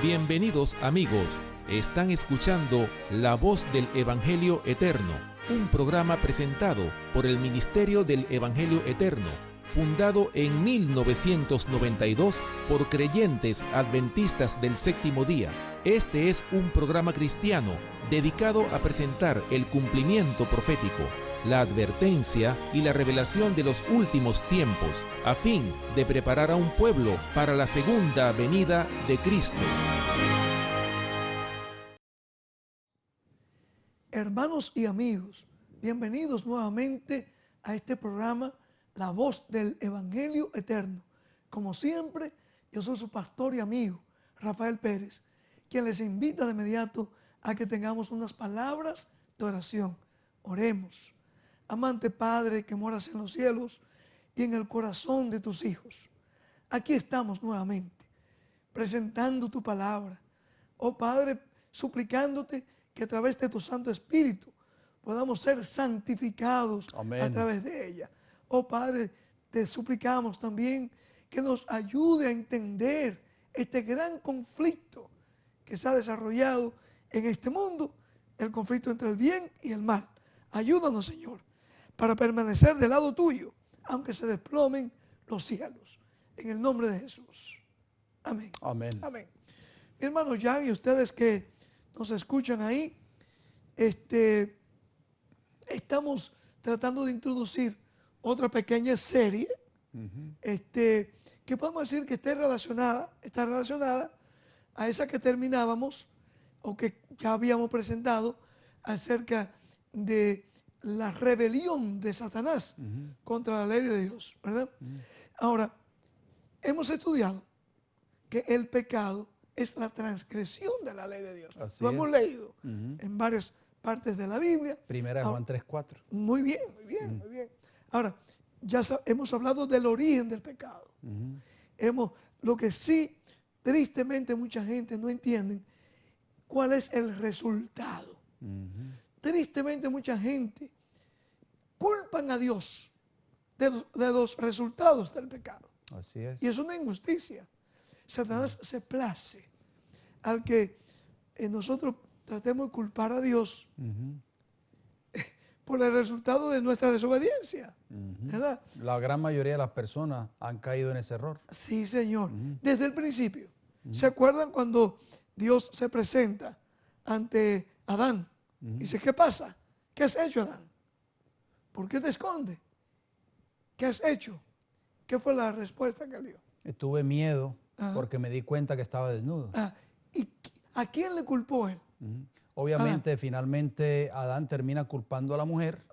Bienvenidos amigos, están escuchando La Voz del Evangelio Eterno, un programa presentado por el Ministerio del Evangelio Eterno, fundado en 1992 por creyentes adventistas del séptimo día. Este es un programa cristiano dedicado a presentar el cumplimiento profético, la advertencia y la revelación de los últimos tiempos, a fin de preparar a un pueblo para la segunda venida de Cristo. Hermanos y amigos, bienvenidos nuevamente a este programa, La Voz del Evangelio Eterno. Como siempre, yo soy su pastor y amigo, Rafael Pérez, quien les invita de inmediato a que tengamos unas palabras de oración. Oremos. Amante Padre que moras en los cielos y en el corazón de tus hijos, aquí estamos nuevamente, presentando tu palabra. Oh Padre, suplicándote que a través de tu Santo Espíritu podamos ser santificados. Amén. A través de ella. Oh Padre, te suplicamos también que nos ayude a entender este gran conflicto que se ha desarrollado en este mundo, el conflicto entre el bien y el mal. Ayúdanos, Señor, para permanecer del lado tuyo, aunque se desplomen los cielos. En el nombre de Jesús. Amén. Amén. Amén. Mi hermano Jan y ustedes que nos escuchan ahí, estamos tratando de introducir otra pequeña serie, que podemos decir que está relacionada a esa que terminábamos o que ya habíamos presentado acerca de la rebelión de Satanás contra la ley de Dios, ¿verdad? Ahora, hemos estudiado que el pecado es la transgresión de la ley de Dios. Lo hemos leído en varias partes de la Biblia. Primera Juan 3:4. Muy bien. Ahora, ya hemos hablado del origen del pecado. Lo que sí, tristemente, mucha gente no entiende cuál es el resultado. Tristemente, mucha gente culpan a Dios de los resultados del pecado. Así es. Y es una injusticia. Satanás se place al que nosotros tratemos de culpar a Dios por el resultado de nuestra desobediencia, ¿verdad? La gran mayoría de las personas han caído en ese error. Sí, Señor. Desde el principio. ¿Se acuerdan cuando Dios se presenta ante Adán? Dice, ¿qué pasa? ¿Qué has hecho, Adán? ¿Por qué te escondes? ¿Qué has hecho? ¿Qué fue la respuesta que él dio? Tuve miedo porque me di cuenta que estaba desnudo. ¿Y a quién le culpó él? Obviamente, finalmente, Adán termina culpando a la mujer.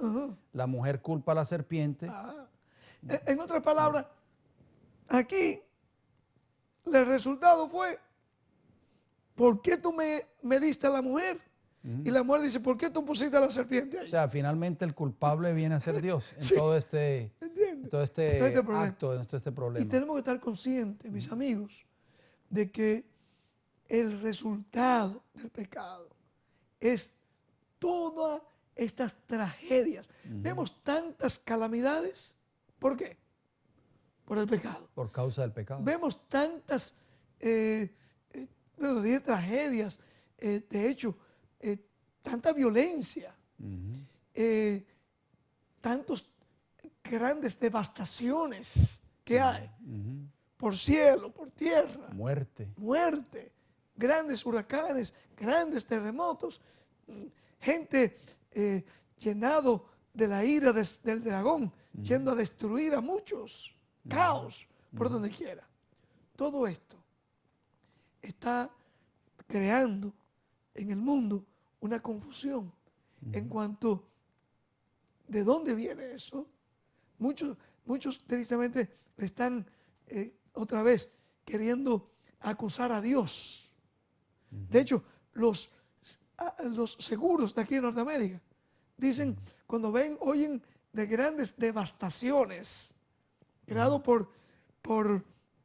La mujer culpa a la serpiente. En otras palabras, aquí el resultado fue, ¿por qué tú me diste a la mujer? Y la mujer dice, ¿por qué tú pusiste a la serpiente ahí? O sea, finalmente el culpable viene a ser Dios en todo este acto, en todo este problema. Y tenemos que estar conscientes, mis amigos, de que el resultado del pecado es todas estas tragedias. Vemos tantas calamidades. ¿Por qué? Por el pecado. Por causa del pecado. Vemos tantas, dije tragedias, de hecho, tanta violencia, tantos grandes devastaciones que hay, por cielo, por tierra. Muerte, grandes huracanes, grandes terremotos, gente llenado de la ira del dragón, yendo a destruir a muchos, caos por donde quiera. Todo esto está creando en el mundo una confusión en cuanto de dónde viene eso. Muchos tristemente le están otra vez queriendo acusar a Dios. De hecho, los seguros de aquí en Norteamérica dicen, cuando oyen de grandes devastaciones creados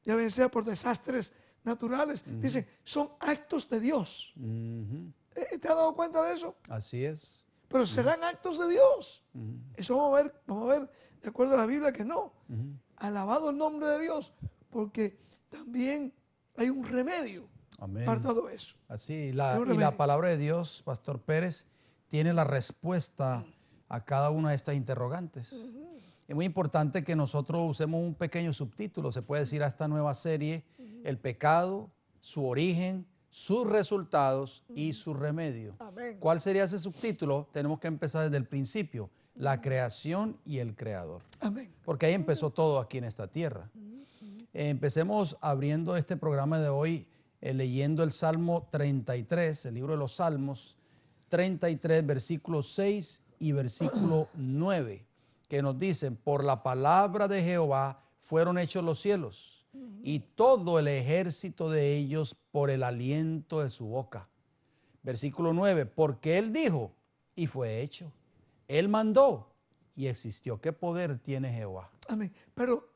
ya bien sea por desastres naturales, dicen, son actos de Dios. ¿Te has dado cuenta de eso? Así es. Pero serán actos de Dios. Eso vamos a ver, de acuerdo a la Biblia, que no. Alabado el nombre de Dios, porque también hay un remedio Amén. para todo eso. Así, y la palabra de Dios, Pastor Pérez, tiene la respuesta a cada una de estas interrogantes. Es muy importante que nosotros usemos un pequeño subtítulo, se puede decir, a esta nueva serie, el pecado, su origen, sus resultados y su remedio. Amén. ¿Cuál sería ese subtítulo? Tenemos que empezar desde el principio, la creación y el creador. Amén. Porque ahí empezó todo aquí en esta tierra. Empecemos abriendo este programa de hoy leyendo el Salmo 33, el libro de los Salmos 33, versículo 6 y versículo 9, que nos dicen, por la palabra de Jehová fueron hechos los cielos, y todo el ejército de ellos por el aliento de su boca. Versículo 9, porque Él dijo, y fue hecho. Él mandó, y existió. ¿Qué poder tiene Jehová? Amén. Pero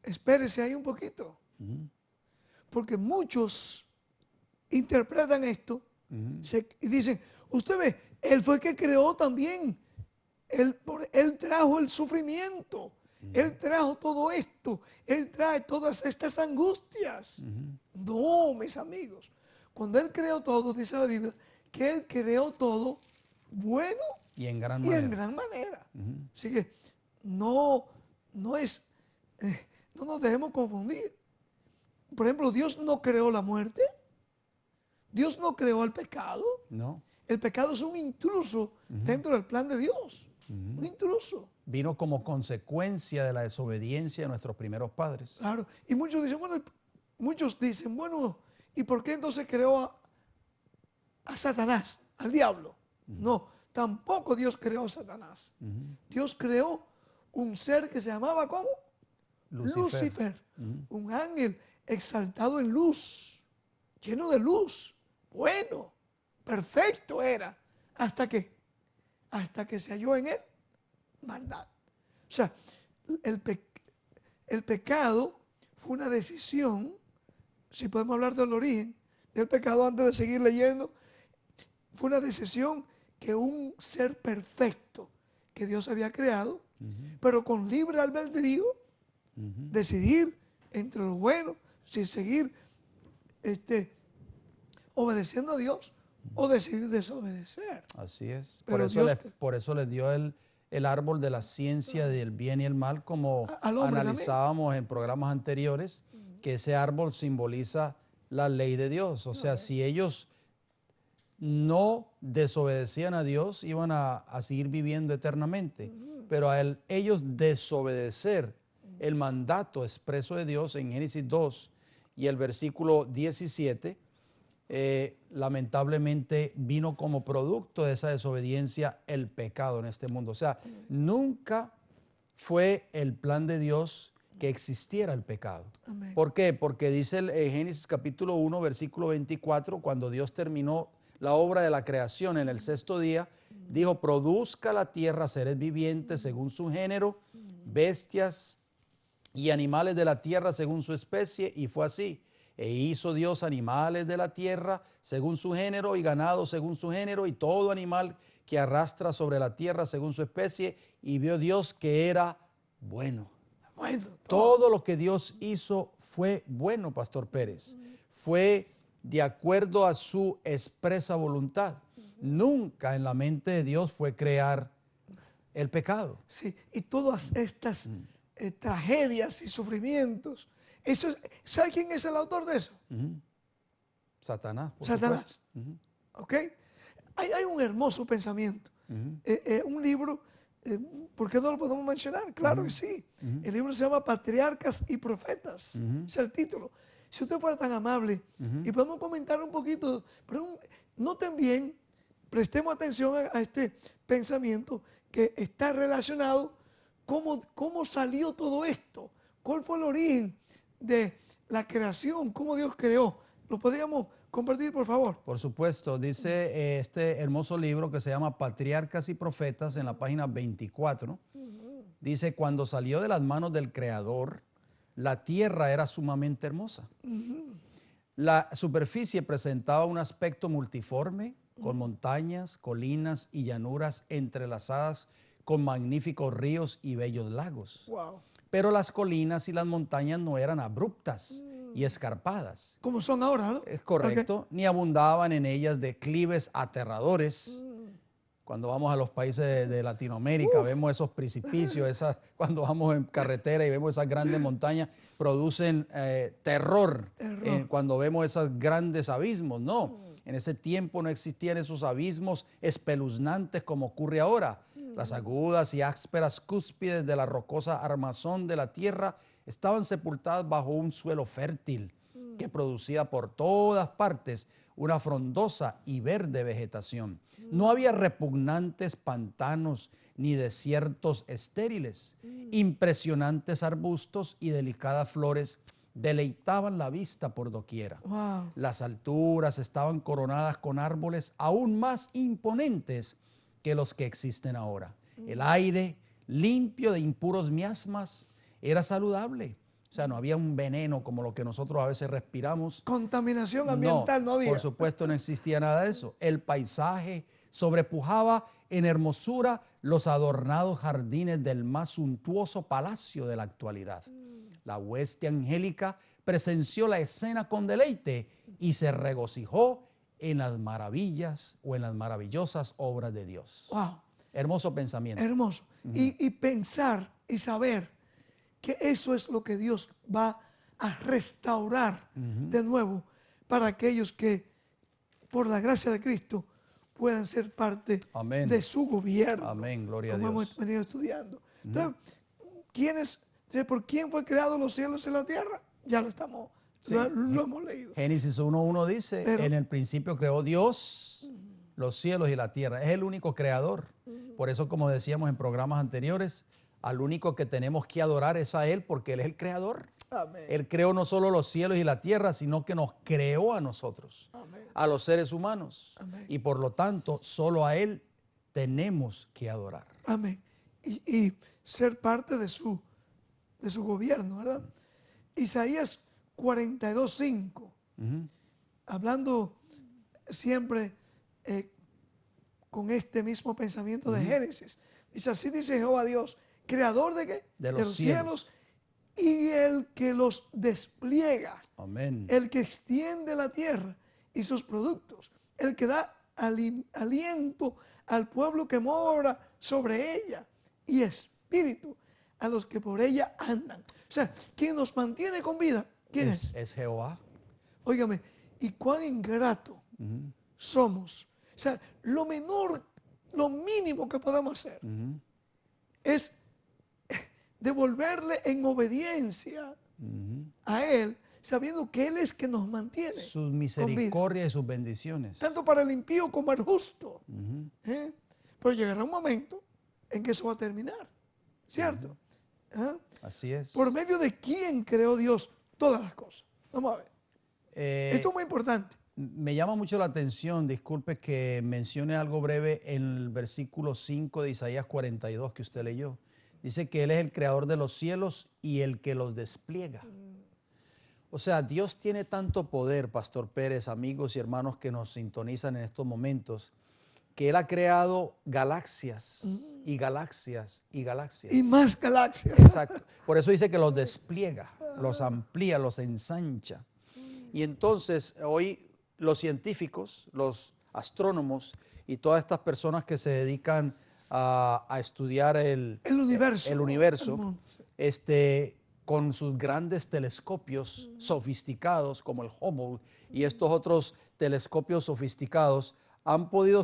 espérese ahí un poquito. Porque muchos interpretan esto y dicen, usted ve, Él fue el que creó también. Él trajo el sufrimiento. Él trajo todo esto. Él trae todas estas angustias. No, mis amigos. Cuando Él creó todo, dice la Biblia, que Él creó todo bueno y en gran manera. Así que no nos dejemos confundir. Por ejemplo, Dios no creó la muerte. Dios no creó el pecado. No. El pecado es un intruso dentro del plan de Dios. Un intruso. Vino como consecuencia de la desobediencia de nuestros primeros padres. Claro. Y muchos dicen, bueno, ¿y por qué entonces creó a Satanás, al diablo? No, tampoco Dios creó a Satanás. Dios creó un ser que se llamaba ¿cómo? Lucifer. Un ángel exaltado en luz, lleno de luz, bueno, perfecto era, hasta que se halló en él maldad. O sea, el pecado fue una decisión, si podemos hablar del origen del pecado antes de seguir leyendo, fue una decisión que un ser perfecto que Dios había creado, pero con libre albedrío, decidir entre lo bueno, si seguir obedeciendo a Dios o decidir desobedecer. Así es. Pero por eso les dio el árbol de la ciencia del bien y el mal, como analizábamos en programas anteriores, que ese árbol simboliza la ley de Dios. O sea, si ellos no desobedecían a Dios, iban a seguir viviendo eternamente. Pero ellos desobedecer el mandato expreso de Dios en Génesis 2 y el versículo 17, lamentablemente vino como producto de esa desobediencia el pecado en este mundo. O sea, nunca fue el plan de Dios que existiera el pecado. Amén. ¿Por qué? Porque dice en Génesis capítulo 1, versículo 24, cuando Dios terminó la obra de la creación en el sexto día, dijo, produzca la tierra seres vivientes según su género, bestias y animales de la tierra según su especie, y fue así. E hizo Dios animales de la tierra según su género y ganado según su género y todo animal que arrastra sobre la tierra según su especie, y vio Dios que era bueno. Bueno, todo lo que Dios hizo fue bueno, Pastor Pérez. Fue de acuerdo a su expresa voluntad. Nunca en la mente de Dios fue crear el pecado. Sí, y todas estas tragedias y sufrimientos, ¿sabe quién es el autor de eso? Satanás. Satanás. ¿Ok? Hay un hermoso pensamiento. Un libro, ¿por qué no lo podemos mencionar? Claro que sí. El libro se llama Patriarcas y Profetas. Es el título. Si usted fuera tan amable y podemos comentar un poquito, pero noten bien, prestemos atención a este pensamiento que está relacionado cómo salió todo esto, cuál fue el origen de la creación, cómo Dios creó. ¿Lo podríamos compartir, por favor? Por supuesto. Dice este hermoso libro que se llama Patriarcas y Profetas en la página 24. Dice, cuando salió de las manos del Creador, la tierra era sumamente hermosa. La superficie presentaba un aspecto multiforme, con montañas, colinas y llanuras entrelazadas con magníficos ríos y bellos lagos. Wow. Pero las colinas y las montañas no eran abruptas, y escarpadas. Como son ahora, ¿no? Es correcto, ni abundaban en ellas declives aterradores. Cuando vamos a los países de Latinoamérica, vemos esos precipicios, cuando vamos en carretera y vemos esas grandes montañas, producen terror. Cuando vemos esos grandes abismos. No, en ese tiempo no existían esos abismos espeluznantes como ocurre ahora. Las agudas y ásperas cúspides de la rocosa armazón de la tierra estaban sepultadas bajo un suelo fértil que producía por todas partes una frondosa y verde vegetación. No había repugnantes pantanos ni desiertos estériles. Impresionantes arbustos y delicadas flores deleitaban la vista por doquiera. Wow. Las alturas estaban coronadas con árboles aún más imponentes que los que existen ahora. El aire, limpio de impuros miasmas, era saludable. O sea, no había un veneno como lo que nosotros a veces respiramos. Contaminación ambiental no había. Por supuesto, no existía nada de eso. El paisaje sobrepujaba en hermosura los adornados jardines del más suntuoso palacio de la actualidad. La hueste angélica presenció la escena con deleite y se regocijó en las maravillas o en las maravillosas obras de Dios. Wow. Hermoso pensamiento. Hermoso. Y pensar y saber que eso es lo que Dios va a restaurar de nuevo para aquellos que, por la gracia de Cristo, puedan ser parte Amén. de su gobierno. Amén, gloria a como Dios. hemos venido estudiando. Entonces, ¿por quién fue creado los cielos y la tierra? Ya lo estamos, Sí. lo hemos leído. Génesis 1:1 dice, Pero, en el principio creó Dios los cielos y la tierra. Es el único creador. Por eso, como decíamos en programas anteriores, al único que tenemos que adorar es a Él, porque Él es el creador. amén. Él creó no solo los cielos y la tierra, sino que nos creó a nosotros, Amén. a los seres humanos. Amén. Y por lo tanto, solo a Él tenemos que adorar. Amén. Y ser parte de su gobierno, ¿verdad? Isaías 42:5, hablando siempre con este mismo pensamiento de Génesis. Dice, así dice Jehová Dios, creador de ¿qué? De los cielos. Y el que los despliega. Amén. El que extiende la tierra y sus productos. El que da aliento al pueblo que mora sobre ella. Y espíritu a los que por ella andan. O sea, quien nos mantiene con vida, ¿quién es? Es Jehová. Óigame, y cuán ingrato somos. O sea, lo mínimo que podemos hacer es devolverle en obediencia a Él, sabiendo que Él es que nos mantiene. Sus misericordias y sus bendiciones. Tanto para el impío como para el justo. Pero llegará un momento en que eso va a terminar, ¿cierto? Así es. ¿Por medio de quién creó Dios todas las cosas? Vamos a ver. Esto es muy importante. Me llama mucho la atención, disculpe que mencione algo breve en el versículo 5 de Isaías 42 que usted leyó. Dice que Él es el creador de los cielos y el que los despliega. O sea, Dios tiene tanto poder, Pastor Pérez, amigos y hermanos que nos sintonizan en estos momentos, que Él ha creado galaxias y galaxias y galaxias. Y más galaxias. Exacto. Por eso dice que los despliega, los amplía, los ensancha. Y entonces hoy los científicos, los astrónomos y todas estas personas que se dedican a estudiar el universo, el mundo, con sus grandes telescopios sofisticados como el Hubble y estos otros telescopios sofisticados, han podido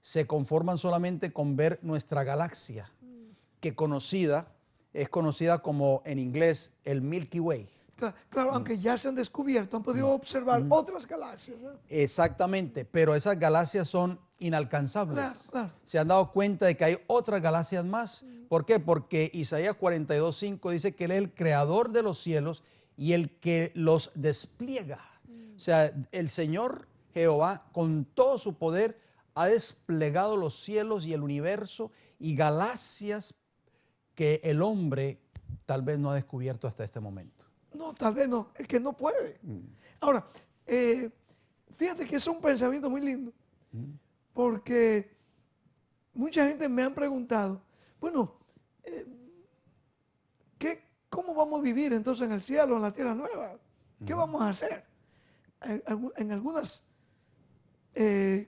se conforman solamente con ver nuestra galaxia, que es conocida como en inglés el Milky Way. Claro, aunque ya se han descubierto, han podido observar otras galaxias, ¿no? Exactamente, pero esas galaxias son inalcanzables. Claro. Se han dado cuenta de que hay otras galaxias más. ¿Por qué? Porque Isaías 42:5 dice que Él es el creador de los cielos y el que los despliega. O sea, el Señor Jehová, con todo su poder, ha desplegado los cielos y el universo y galaxias que el hombre tal vez no ha descubierto hasta este momento. No, tal vez no, es que no puede. Ahora, fíjate que es un pensamiento muy lindo, porque mucha gente me han preguntado, bueno, ¿cómo vamos a vivir entonces en el cielo, en la tierra nueva? ¿Qué vamos a hacer? En algunas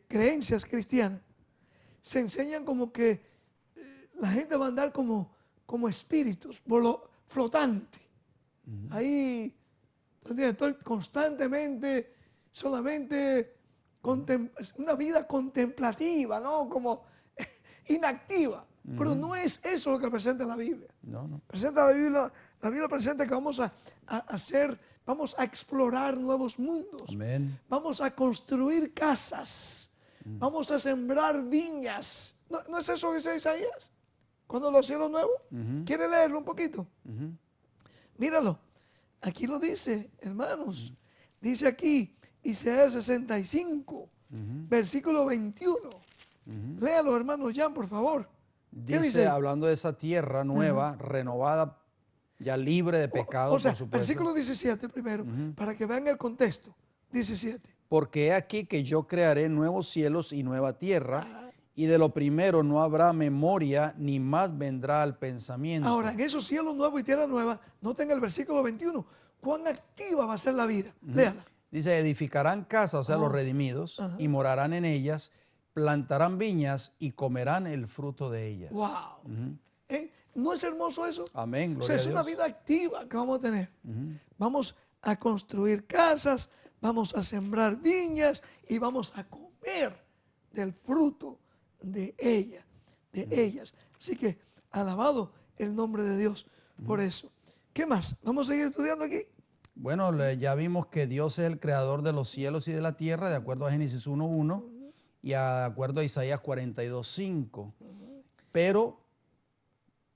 creencias cristianas se enseñan como que la gente va a andar como espíritus flotantes. Ahí, constantemente, solamente una vida contemplativa, ¿no? Como inactiva. Pero no es eso lo que presenta la Biblia. No. Presenta la Biblia presenta que vamos a explorar nuevos mundos. Amén. Vamos a construir casas. Vamos a sembrar viñas. ¿No es eso que dice Isaías? Cuando los cielos nuevos. ¿Quiere leerlo un poquito? Míralo. Aquí lo dice, hermanos. Dice aquí, Isaías 65, versículo 21. Léalo, hermano Jan, por favor. Dice, hablando de esa tierra nueva, renovada, ya libre de pecado, o sea, por supuesto. Versículo 17 primero, para que vean el contexto. 17. Porque he aquí que yo crearé nuevos cielos y nueva tierra, y de lo primero no habrá memoria, ni más vendrá al pensamiento. Ahora, en esos cielos nuevos y tierra nueva, noten el versículo 21, cuán activa va a ser la vida. Léala. Dice, edificarán casas, o sea, los redimidos, y morarán en ellas, plantarán viñas y comerán el fruto de ellas. ¡Wow! ¿No es hermoso eso? Amén, gloria o sea, es a Dios. una vida activa que vamos a tener. Vamos a construir casas, vamos a sembrar viñas y vamos a comer del fruto de ellas. Así que, alabado el nombre de Dios por eso. ¿Qué más? ¿Vamos a seguir estudiando aquí? Bueno, ya vimos que Dios es el creador de los cielos y de la tierra, de acuerdo a Génesis 1:1 y de acuerdo a Isaías 42:5. Pero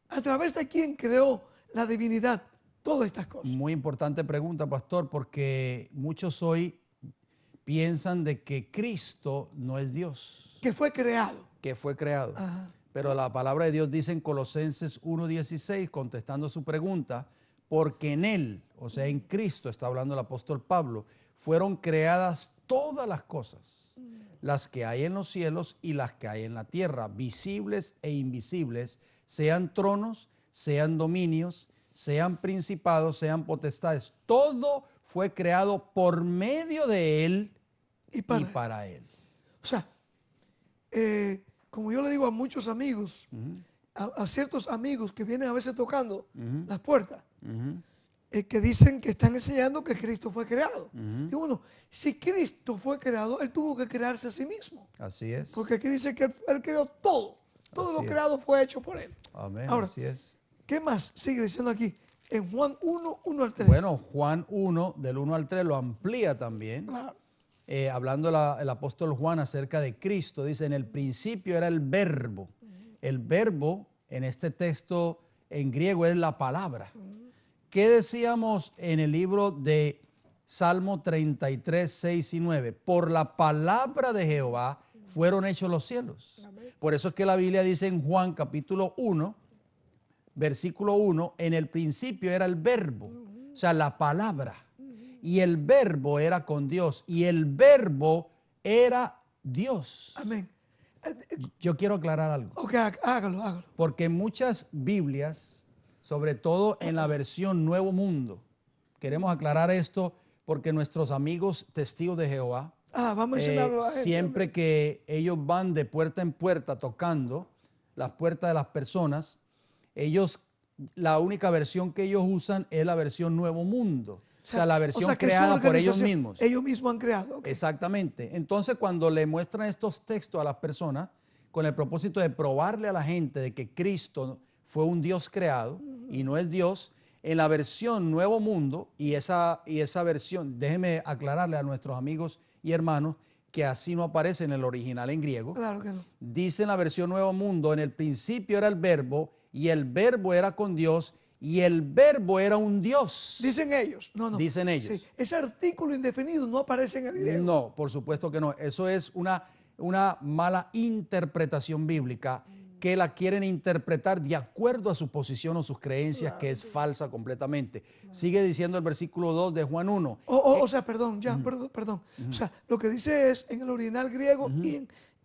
¿a través de quién creó la divinidad todas estas cosas? muy importante pregunta, pastor, porque muchos hoy piensan de que Cristo no es Dios. Que fue creado. Que fue creado. Pero la palabra de Dios dice en Colosenses 1:16, contestando su pregunta, porque en Él, o sea, en Cristo, está hablando el apóstol Pablo, fueron creadas todas las cosas, las que hay en los cielos y las que hay en la tierra, visibles e invisibles, sean tronos, sean dominios, sean principados, sean potestades. Todo fue creado por medio de Él y para Él. O sea, como yo le digo a muchos amigos, a ciertos amigos que vienen a veces tocando las puertas, que dicen que están enseñando que Cristo fue creado. Digo, bueno, si Cristo fue creado, Él tuvo que crearse a sí mismo. Así es. Porque aquí dice que Él creó todo. Todo lo creado fue hecho por Él. Amén. Ahora, así es. ¿Qué más sigue diciendo aquí? En Juan 1, 1 al 3. Bueno, Juan 1, del 1 al 3, lo amplía también. Claro. Hablando el apóstol Juan acerca de Cristo, dice, en el principio era el verbo. El verbo, en este texto en griego, es la palabra. ¿Qué decíamos en el libro de Salmo 33, 6 y 9? Por la palabra de Jehová fueron hechos los cielos. Por eso es que la Biblia dice en Juan capítulo 1, versículo 1, en el principio era el verbo, o sea, la palabra. Y el verbo era con Dios y el verbo era Dios. Amén. Yo quiero aclarar algo. Ok, hágalo. Porque en muchas Biblias, sobre todo en la versión Nuevo Mundo, queremos aclarar esto porque nuestros amigos testigos de Jehová, vamos a enseñarlo a gente. siempre que ellos van de puerta en puerta tocando las puertas de las personas, la única versión que ellos usan es la versión Nuevo Mundo. O sea, la versión creada por ellos mismos. Ellos mismos han creado. Okay. Exactamente. Entonces, cuando le muestran estos textos a las personas, con el propósito de probarle a la gente de que Cristo fue un Dios creado y no es Dios, en la versión Nuevo Mundo, y esa versión, déjeme aclararle a nuestros amigos y hermanos, que así no aparece en el original en griego. Claro que no. Dice en la versión Nuevo Mundo, en el principio era el verbo, y el verbo era con Dios, y el verbo era un Dios. Dicen ellos. No. Dicen ellos. Sí. Ese artículo indefinido no aparece en el griego. No, por supuesto que no. Eso es una mala interpretación bíblica que la quieren interpretar de acuerdo a su posición o sus creencias, que es falsa completamente. Sigue diciendo el versículo 2 de Juan 1. O sea, perdón. O sea, lo que dice es en el original griego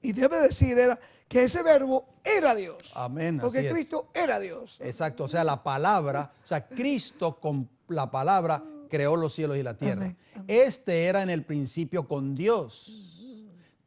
Y debe decir era que ese verbo era Dios. Amén. Porque así es. Cristo era Dios. Exacto, o sea, la palabra, o sea, Cristo con la palabra creó los cielos y la tierra. Amén, amén. Este era en el principio con Dios.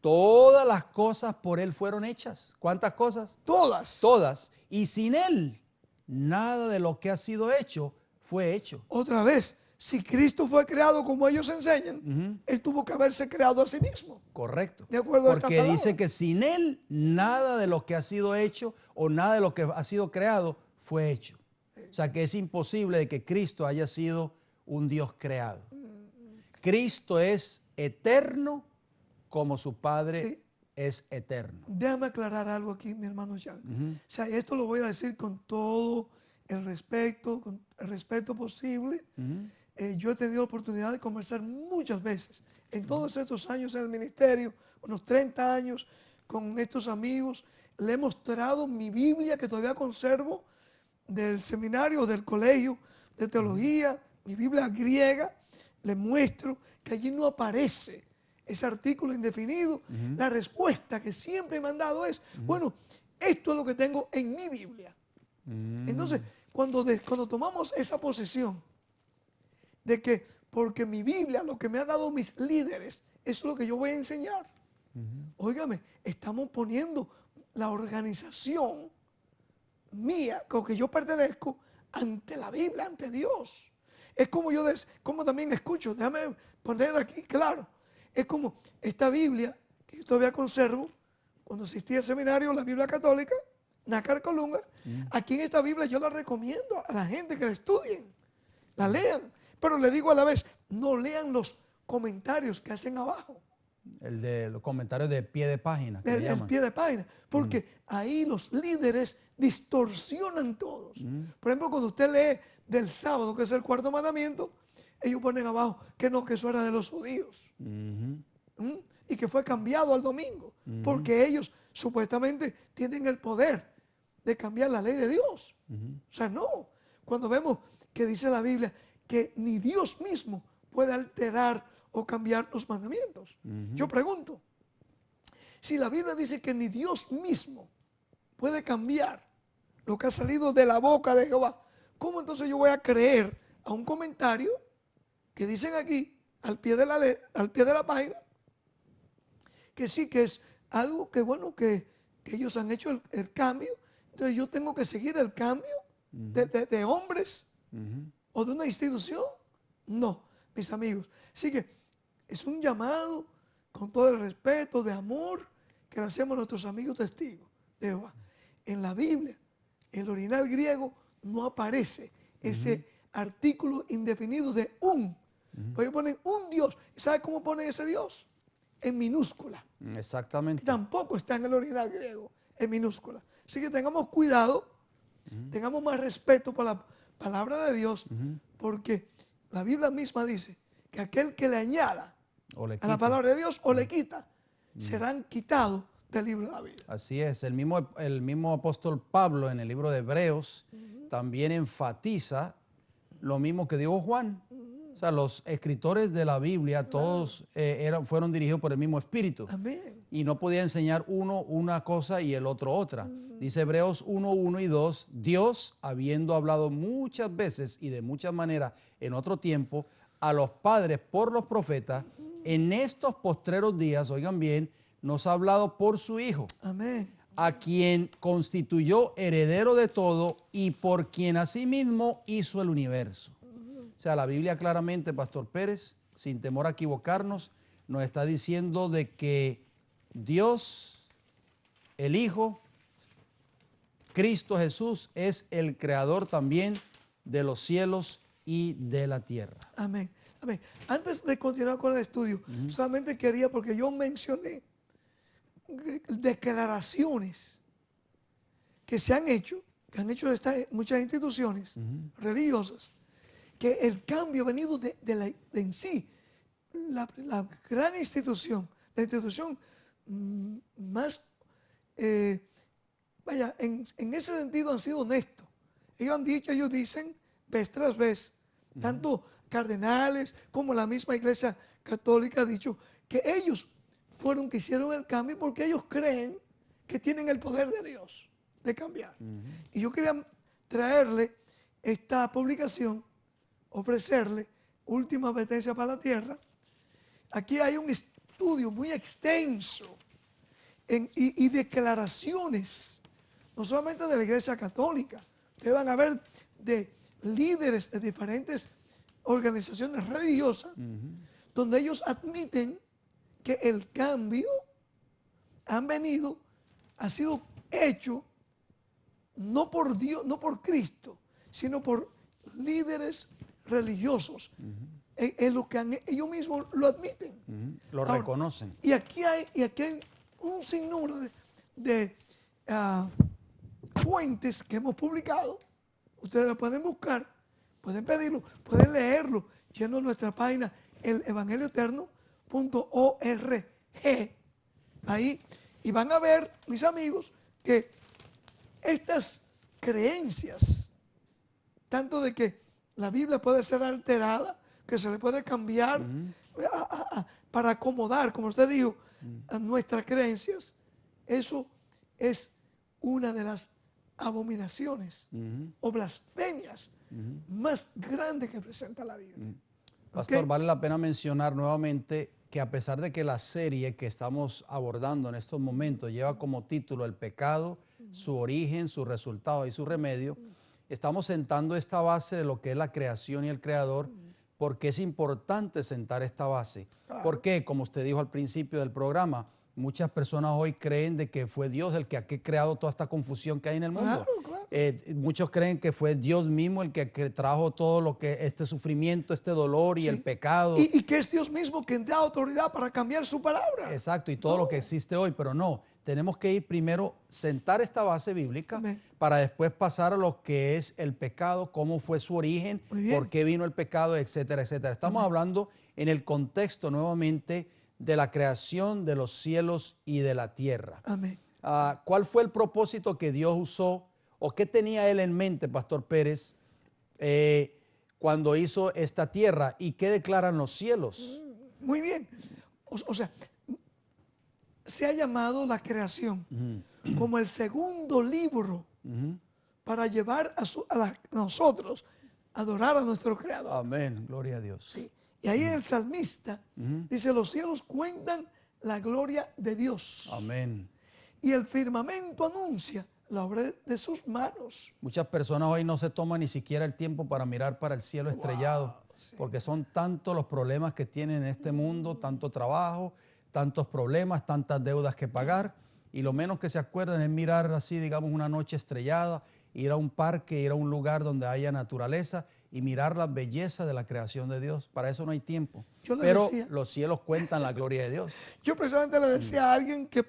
Todas las cosas por Él fueron hechas. ¿Cuántas cosas? Todas. Todas. Y sin Él, nada de lo que ha sido hecho fue hecho. Otra vez, si Cristo fue creado como ellos enseñan, Él tuvo que haberse creado a sí mismo. Correcto. De acuerdo a esta Porque palabra. dice que sin Él, nada de lo que ha sido hecho o nada de lo que ha sido creado fue hecho. O sea que es imposible de que Cristo haya sido un Dios creado. Cristo es eterno como su Padre Sí. es eterno. Déjame aclarar algo aquí, mi hermano Jean. O sea, esto lo voy a decir con todo el respeto posible. Yo he tenido la oportunidad de conversar muchas veces en todos estos años en el ministerio, unos 30 años con estos amigos. Le he mostrado mi Biblia que todavía conservo del seminario, del colegio de teología, mi Biblia griega. Le muestro que allí no aparece ese artículo indefinido. La respuesta que siempre me han dado es, bueno, esto es lo que tengo en mi Biblia. Entonces, cuando tomamos esa posición de que porque mi Biblia, lo que me han dado mis líderes, es lo que yo voy a enseñar. Óigame, estamos poniendo la organización mía, con que yo pertenezco, ante la Biblia, ante Dios. Es como como también escucho, déjame poner aquí claro, es como esta Biblia que yo todavía conservo, cuando asistí al seminario, la Biblia católica, Nácar Colunga, aquí en esta Biblia yo la recomiendo a la gente que la estudien, la lean, pero le digo a la vez, no lean los comentarios que hacen abajo. El de los comentarios de pie de página. Que le El llaman. pie de página, porque ahí los líderes distorsionan todos. Por ejemplo, cuando usted lee del sábado, que es el cuarto mandamiento, ellos ponen abajo que no, que eso era de los judíos. Y que fue cambiado al domingo, porque ellos supuestamente tienen el poder de cambiar la ley de Dios. O sea, no. Cuando vemos que dice la Biblia que ni Dios mismo puede alterar o cambiar los mandamientos. Yo pregunto, si la Biblia dice que ni Dios mismo puede cambiar lo que ha salido de la boca de Jehová, ¿cómo entonces yo voy a creer a un comentario que dicen aquí, al pie de la página, que sí, que es algo que bueno, que ellos han hecho el cambio, entonces yo tengo que seguir el cambio de hombres o de una institución? No, mis amigos. Así que es un llamado con todo el respeto, de amor, que le hacemos a nuestros amigos testigos de Jehová. En la Biblia, el original griego, no aparece ese artículo indefinido de un. Pues ellos ponen un Dios. ¿Sabe cómo ponen ese Dios? En minúscula. Exactamente. Tampoco está en el original griego, en minúscula. Así que tengamos cuidado, tengamos más respeto por la palabra de Dios, porque la Biblia misma dice que aquel que le añada a la palabra de Dios o le quita, serán quitados del libro de la vida. Así es, el mismo apóstol Pablo en el libro de Hebreos también enfatiza lo mismo que dijo Juan. O sea, los escritores de la Biblia todos fueron dirigidos por el mismo Espíritu. Amén. Y no podía enseñar uno una cosa y el otro otra. Dice Hebreos 1:1 y 2, Dios, habiendo hablado muchas veces y de muchas maneras en otro tiempo a los padres por los profetas, en estos postreros días, oigan bien, nos ha hablado por su Hijo, Amén. a quien constituyó heredero de todo y por quien asimismo hizo el universo. O sea, la Biblia claramente, Pastor Pérez, sin temor a equivocarnos, nos está diciendo de que Dios, el Hijo, Cristo Jesús, es el creador también de los cielos y de la tierra. Amén. Amén. Antes de continuar con el estudio, solamente quería, porque yo mencioné declaraciones que se han hecho, que han hecho muchas instituciones religiosas, que el cambio ha venido de en sí, la gran institución, la institución más, vaya, en ese sentido han sido honestos. Ellos dicen vez tras vez, tanto cardenales como la misma Iglesia Católica ha dicho que ellos fueron que hicieron el cambio porque ellos creen que tienen el poder de Dios de cambiar. Y yo quería traerle esta publicación, ofrecerle Última Advertencia para la Tierra. Aquí hay un estudio muy extenso y declaraciones, no solamente de la Iglesia Católica. Ustedes van a ver de líderes de diferentes organizaciones religiosas, donde ellos admiten que el cambio ha sido hecho no por Dios, no por Cristo, sino por líderes religiosos. En lo que ellos mismos lo admiten. Lo reconocen. Y aquí hay un sinnúmero de fuentes que hemos publicado. Ustedes lo pueden buscar, pueden pedirlo, pueden leerlo, yendo a nuestra página, elevangelioeterno.org. Ahí, y van a ver, mis amigos, que estas creencias, tanto de que la Biblia puede ser alterada, que se le puede cambiar para acomodar, como usted dijo, a nuestras creencias, eso es una de las abominaciones o blasfemias más grandes que presenta la Biblia. Pastor, vale la pena mencionar nuevamente que a pesar de que la serie que estamos abordando en estos momentos lleva como título El pecado, su origen, su resultado y su remedio, estamos sentando esta base de lo que es la creación y el creador, porque es importante sentar esta base. Claro. Porque, como usted dijo al principio del programa, muchas personas hoy creen de que fue Dios el que ha creado toda esta confusión que hay en el mundo. Claro, claro. Muchos creen que fue Dios mismo el que trajo todo lo que este sufrimiento, este dolor y el pecado. Y que es Dios mismo quien da autoridad para cambiar su palabra. Exacto, y todo lo que existe hoy, pero no. Tenemos que ir primero, sentar esta base bíblica para después pasar a lo que es el pecado, cómo fue su origen, por qué vino el pecado, etcétera, etcétera. Estamos hablando en el contexto nuevamente de la creación de los cielos y de la tierra. Amén. ¿Cuál fue el propósito que Dios usó o qué tenía Él en mente, Pastor Pérez, cuando hizo esta tierra y qué declaran los cielos? Muy bien. O sea, se ha llamado la creación como el segundo libro para llevar a nosotros a adorar a nuestro Creador. Amén, gloria a Dios. Sí. Y ahí el salmista dice, los cielos cuentan la gloria de Dios. Amén. Y el firmamento anuncia la obra de sus manos. Muchas personas hoy no se toman ni siquiera el tiempo para mirar para el cielo estrellado, porque son tantos los problemas que tienen en este mundo, tanto trabajo, tantos problemas, tantas deudas que pagar, y lo menos que se acuerdan es mirar así, digamos, una noche estrellada, ir a un parque, ir a un lugar donde haya naturaleza y mirar la belleza de la creación de Dios. Para eso no hay tiempo. Pero los cielos cuentan la gloria de Dios. Yo precisamente le decía a alguien que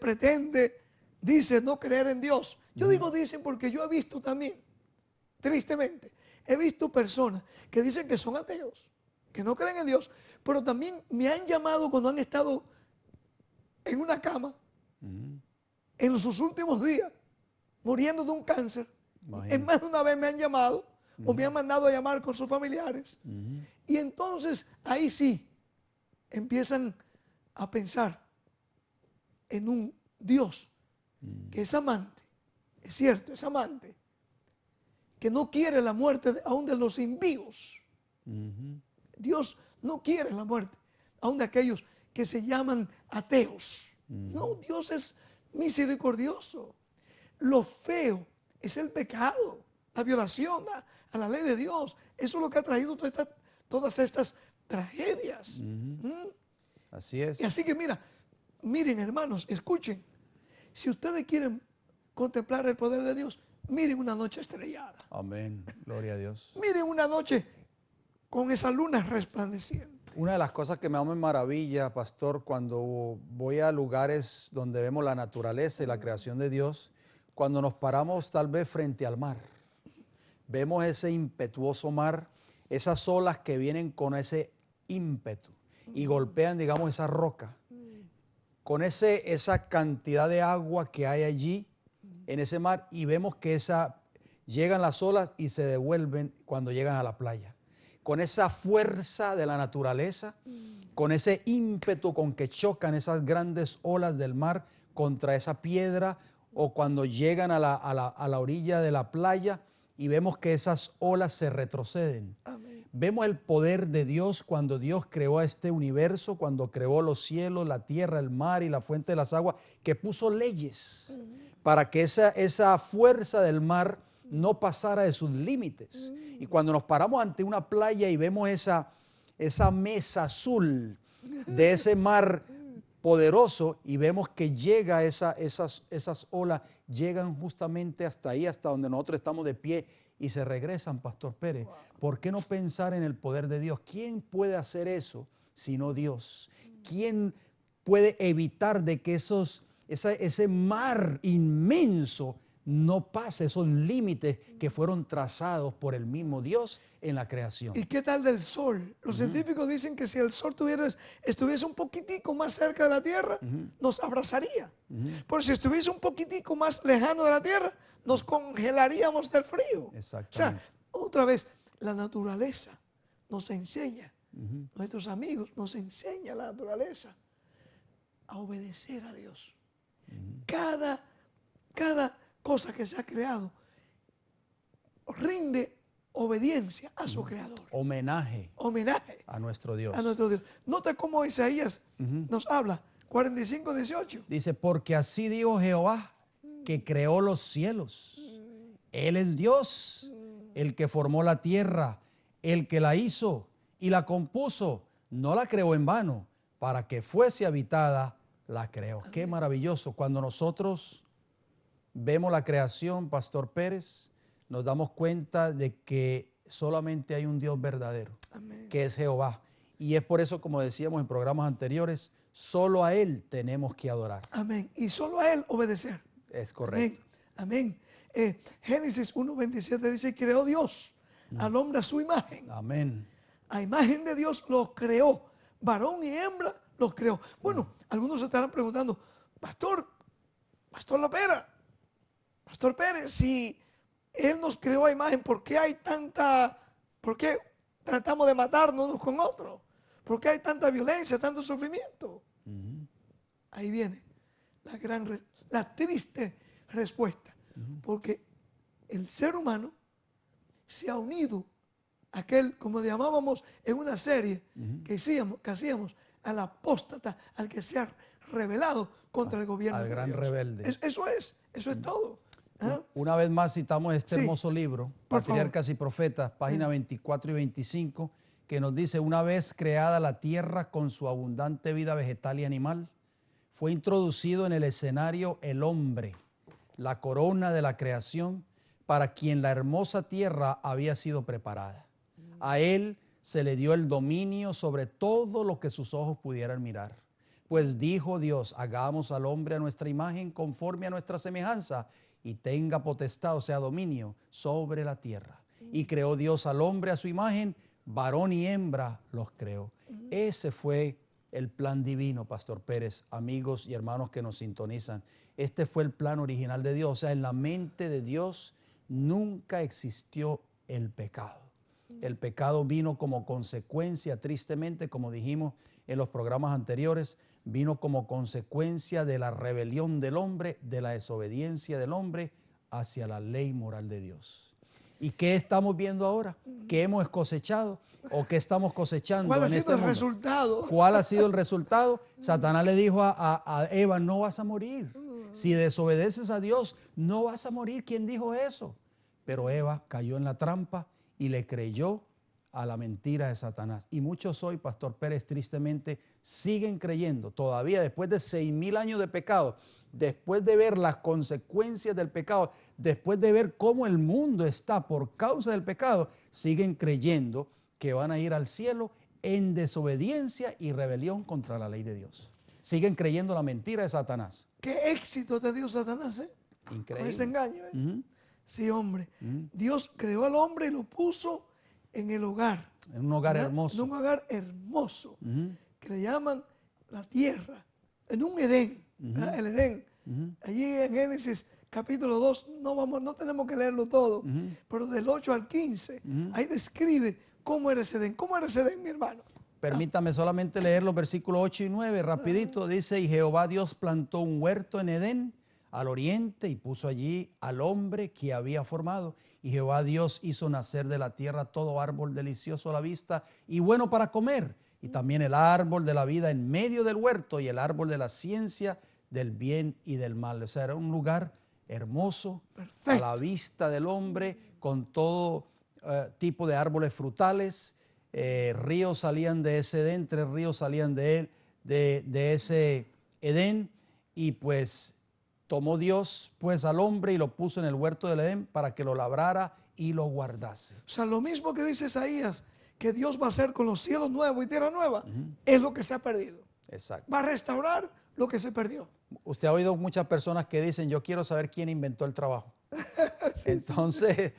dice no creer en Dios. Yo digo dicen porque yo he visto también, tristemente, he visto personas que dicen que son ateos, que no creen en Dios, pero también me han llamado cuando han estado en una cama en sus últimos días, muriendo de un cáncer. En más de una vez me han llamado o me han mandado a llamar con sus familiares. Y entonces ahí sí empiezan a pensar en un Dios que es amante, es cierto, es amante, que no quiere la muerte aún de los impíos. Dios no quiere la muerte aún de aquellos que se llaman ateos. No, Dios es misericordioso. Lo feo es el pecado, la violación a la ley de Dios. Eso es lo que ha traído todas estas tragedias. Así es. Y así que miren hermanos, escuchen. Si ustedes quieren contemplar el poder de Dios, miren una noche estrellada. Amén, gloria a Dios. Miren una noche con esa luna resplandeciente. Una de las cosas que me maravilla, pastor, cuando voy a lugares donde vemos la naturaleza y la creación de Dios, cuando nos paramos tal vez frente al mar, vemos ese impetuoso mar, esas olas que vienen con ese ímpetu y golpean, digamos, esa roca, con esa cantidad de agua que hay allí en ese mar, y vemos que llegan las olas y se devuelven cuando llegan a la playa. con esa fuerza de la naturaleza, con ese ímpetu con que chocan esas grandes olas del mar contra esa piedra, o cuando llegan a la orilla de la playa y vemos que esas olas se retroceden. Amén. Vemos el poder de Dios cuando Dios creó a este universo, cuando creó los cielos, la tierra, el mar y la fuente de las aguas, que puso leyes para que esa fuerza del mar no pasara de sus límites. Y cuando nos paramos ante una playa y vemos esa mesa azul de ese mar poderoso y vemos que llega esas olas, llegan justamente hasta ahí, hasta donde nosotros estamos de pie y se regresan, Pastor Pérez. ¿Por qué no pensar en el poder de Dios? ¿Quién puede hacer eso sino Dios? ¿Quién puede evitar de que ese mar inmenso no pase esos límites que fueron trazados por el mismo Dios en la creación? ¿Y qué tal del sol? Los científicos dicen que si el sol estuviese un poquitico más cerca de la Tierra, nos abrazaría. Pero si estuviese un poquitico más lejano de la Tierra, nos congelaríamos del frío. Exactamente. O sea, otra vez, la naturaleza nos enseña, nuestros amigos nos enseña la naturaleza a obedecer a Dios. Cada cosa que se ha creado rinde obediencia a su creador. Homenaje a nuestro Dios. A nuestro Dios. Nota cómo Isaías nos habla, 45:18. Dice, porque así dijo Jehová, que creó los cielos. Él es Dios, el que formó la tierra, el que la hizo y la compuso. No la creó en vano, para que fuese habitada, la creó. Amén. Qué maravilloso. Cuando nosotros vemos la creación, Pastor Pérez, nos damos cuenta de que solamente hay un Dios verdadero, amén, que es Jehová. Y es por eso, como decíamos en programas anteriores, solo a Él tenemos que adorar. Amén. Y solo a Él obedecer. Es correcto. Amén. Amén. Génesis 1:27 dice, creó Dios al hombre a su imagen. Amén. A imagen de Dios los creó. Varón y hembra los creó. Bueno, algunos se estarán preguntando, Pastor Lopera, Pastor Pérez, si Él nos creó a imagen, ¿por qué tratamos de matarnos unos con otros? ¿Por qué hay tanta violencia, tanto sufrimiento? Ahí viene la triste respuesta. Porque el ser humano se ha unido a aquel, como llamábamos en una serie que hacíamos, al apóstata, al que se ha rebelado contra el gobierno de Dios. Al gran rebelde. Eso es todo. ¿Ah? Una vez más citamos este hermoso libro, Patriarcas y Profetas, páginas 24 y 25, que nos dice, una vez creada la tierra con su abundante vida vegetal y animal, fue introducido en el escenario el hombre, la corona de la creación, para quien la hermosa tierra había sido preparada. A él se le dio el dominio sobre todo lo que sus ojos pudieran mirar. Pues dijo Dios, hagamos al hombre a nuestra imagen conforme a nuestra semejanza y tenga potestad, o sea, dominio sobre la tierra. Y creó Dios al hombre a su imagen, varón y hembra los creó. Ese fue el plan divino, Pastor Pérez, amigos y hermanos que nos sintonizan. Este fue el plan original de Dios. O sea, en la mente de Dios nunca existió el pecado. El pecado vino como consecuencia, tristemente, como dijimos en los programas anteriores, vino como consecuencia de la rebelión del hombre, de la desobediencia del hombre hacia la ley moral de Dios. ¿Y qué estamos viendo ahora? ¿Qué hemos cosechado o qué estamos cosechando? ¿Cuál ha en sido este el mundo? Resultado? ¿Cuál ha sido el resultado? Satanás le dijo a Eva, no vas a morir. Si desobedeces a Dios, no vas a morir. ¿Quién dijo eso? Pero Eva cayó en la trampa y le creyó a la mentira de Satanás. Y muchos hoy, Pastor Pérez, tristemente siguen creyendo, todavía después de 6,000 años de pecado, después de ver las consecuencias del pecado, después de ver cómo el mundo está por causa del pecado, siguen creyendo que van a ir al cielo en desobediencia y rebelión contra la ley de Dios. Siguen creyendo la mentira de Satanás. ¿Qué éxito te dio Satanás, Increíble. Con ese engaño, Sí, hombre. Dios creó al hombre y lo puso en el hogar. En un hogar hermoso. En un hogar hermoso, que le llaman la tierra, en un Edén, el Edén. Allí en Génesis capítulo 2, no tenemos que leerlo todo, pero del 8 al 15, ahí describe ¿Cómo era ese Edén? ¿Cómo era ese Edén, mi hermano? Permítame solamente leer los versículos 8 y 9, rapidito. Dice, y Jehová Dios plantó un huerto en Edén, al oriente, y puso allí al hombre que había formado. Y Jehová Dios hizo nacer de la tierra todo árbol delicioso a la vista y bueno para comer, y también el árbol de la vida en medio del huerto y el árbol de la ciencia del bien y del mal. O sea, era un lugar hermoso, perfecto, a la vista del hombre, con todo tipo de árboles frutales. Ríos salían de ese Edén, 3 ríos salían de él, de ese Edén, y pues tomó Dios pues al hombre y lo puso en el huerto del Edén para que lo labrara y lo guardase. O sea, lo mismo que dice Isaías, que Dios va a hacer con los cielos nuevos y tierra nueva, es lo que se ha perdido. Exacto. Va a restaurar lo que se perdió. Usted ha oído muchas personas que dicen, yo quiero saber quién inventó el trabajo. Entonces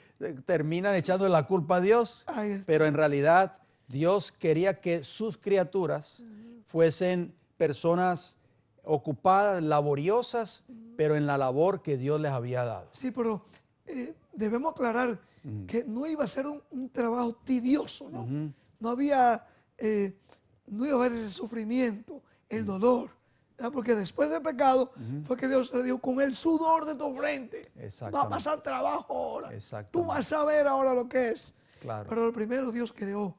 terminan echando la culpa a Dios, pero en realidad Dios quería que sus criaturas fuesen personas ocupadas, laboriosas, pero en la labor que Dios les había dado. Sí, pero debemos aclarar que no iba a ser un trabajo tedioso, ¿no? No iba a haber ese sufrimiento, el dolor, ¿verdad? Porque después del pecado fue que Dios le dijo, con el sudor de tu frente va a pasar trabajo ahora. Tú vas a ver ahora lo que es. Claro. Pero lo primero Dios creó.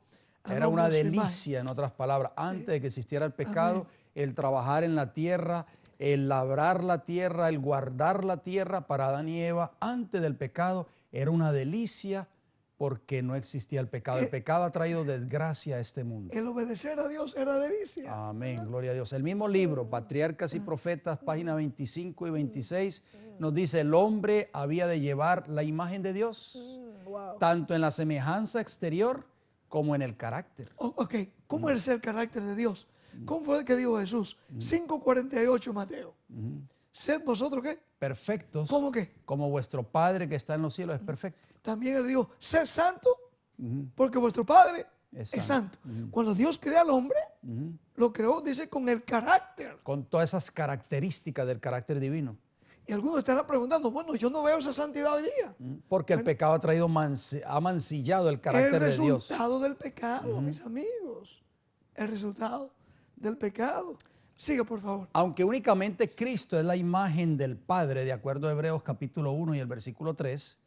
Era una delicia, en otras palabras, antes de que existiera el pecado, el trabajar en la tierra, el labrar la tierra, el guardar la tierra para Adán y Eva, antes del pecado, era una delicia porque no existía el pecado. El pecado ha traído desgracia a este mundo. El obedecer a Dios era delicia. Amén, gloria a Dios. El mismo libro, Patriarcas y Profetas, páginas 25 y 26, nos dice, el hombre había de llevar la imagen de Dios, tanto en la semejanza exterior como en el carácter. Ok, ¿cómo es el carácter de Dios? ¿Cómo fue el que dijo Jesús? 5:48 Mateo. ¿Sed vosotros qué? Perfectos. ¿Cómo qué? Como vuestro Padre que está en los cielos es perfecto. También él dijo, sed santo, porque vuestro Padre es santo. Cuando Dios crea al hombre, lo creó, dice, con el carácter. Con todas esas características del carácter divino. Y algunos estarán preguntando, bueno, yo no veo esa santidad hoy día. Porque el pecado ha traído, ha mancillado el carácter de Dios. El resultado del pecado, mis amigos. El resultado del pecado. Siga, por favor. Aunque únicamente Cristo es la imagen del Padre, de acuerdo a Hebreos capítulo 1 y el versículo 3,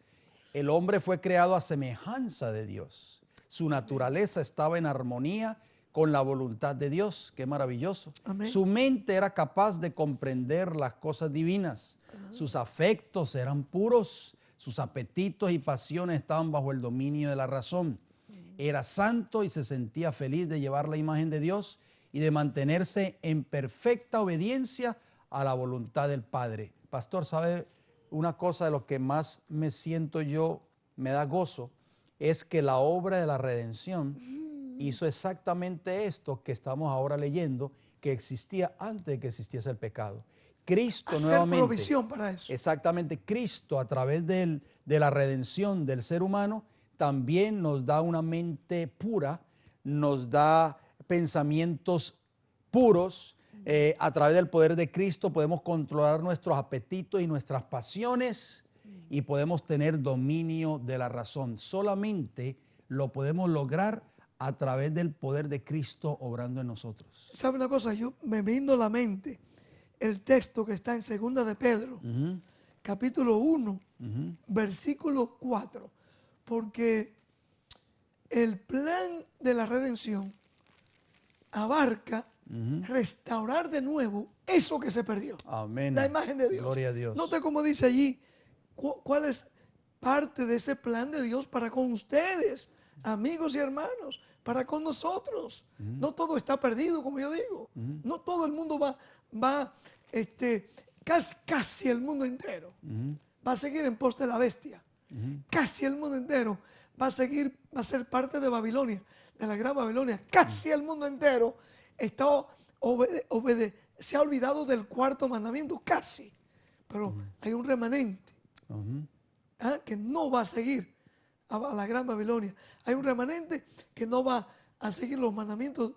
el hombre fue creado a semejanza de Dios. Su naturaleza estaba en armonía con la voluntad de Dios. Qué maravilloso. Amén. Su mente era capaz de comprender las cosas divinas. Sus afectos eran puros. Sus apetitos y pasiones estaban bajo el dominio de la razón. Era santo y se sentía feliz de llevar la imagen de Dios y de mantenerse en perfecta obediencia a la voluntad del Padre. Pastor, ¿sabe una cosa de lo que más me siento yo, me da gozo? Es que la obra de la redención hizo exactamente esto que estamos ahora leyendo, que existía antes de que existiese el pecado. Cristo hacer nuevamente, provisión para eso. Exactamente, Cristo a través de la redención del ser humano también nos da una mente pura, nos da pensamientos puros. A través del poder de Cristo podemos controlar nuestros apetitos y nuestras pasiones y podemos tener dominio de la razón. Solamente lo podemos lograr a través del poder de Cristo obrando en nosotros. ¿Sabe una cosa? Yo me vino a la mente el texto que está en 2 de Pedro, capítulo 1, versículo 4, porque el plan de la redención abarca restaurar de nuevo eso que se perdió. Amén. La imagen de Dios. Gloria a Dios. Note cómo dice allí, cuál es parte de ese plan de Dios para con ustedes, amigos y hermanos, para con nosotros. No todo está perdido, como yo digo. No todo el mundo casi el mundo entero va a seguir en pos de la bestia. Casi el mundo entero va a ser parte de Babilonia, de la gran Babilonia. Casi el mundo entero se ha olvidado del 4º mandamiento, casi. Pero hay un remanente que no va a seguir a la gran Babilonia. Hay un remanente que no va a seguir los mandamientos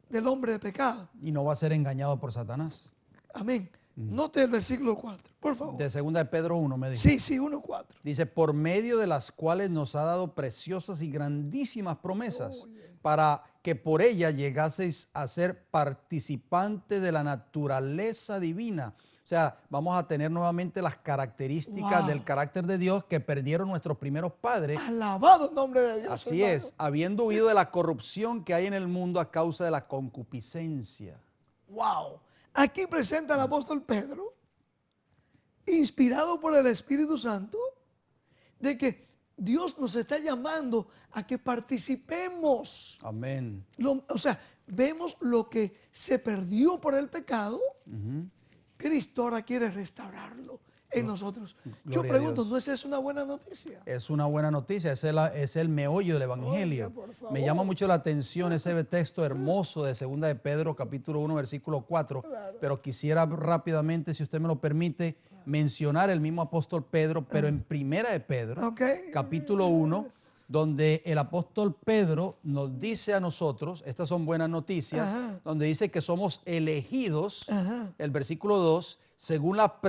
del hombre de pecado. Y no va a ser engañado por Satanás. Amén. Note el versículo 4, por favor. De 2 de Pedro 1 me dijo. Sí, 1:4. Dice, por medio de las cuales nos ha dado preciosas y grandísimas promesas, para que por ella llegaseis a ser participantes de la naturaleza divina. O sea, vamos a tener nuevamente las características del carácter de Dios que perdieron nuestros primeros padres. Alabado el nombre de Dios. Así es, habiendo huido de la corrupción que hay en el mundo a causa de la concupiscencia. Wow. Aquí presenta el apóstol Pedro, inspirado por el Espíritu Santo, de que Dios nos está llamando a que participemos. Amén. O sea, vemos lo que se perdió por el pecado. Cristo ahora quiere restaurarlo en nosotros. Yo pregunto, ¿no es eso una buena noticia? Es una buena noticia, es el meollo del Evangelio. Me llama mucho la atención ese texto hermoso de 2 de Pedro, capítulo 1, versículo 4. Claro. Pero quisiera rápidamente, si usted me lo permite, mencionar el mismo apóstol Pedro, pero en 1 de Pedro, capítulo 1, donde el apóstol Pedro nos dice a nosotros, estas son buenas noticias, donde dice que somos elegidos, el versículo 2, según la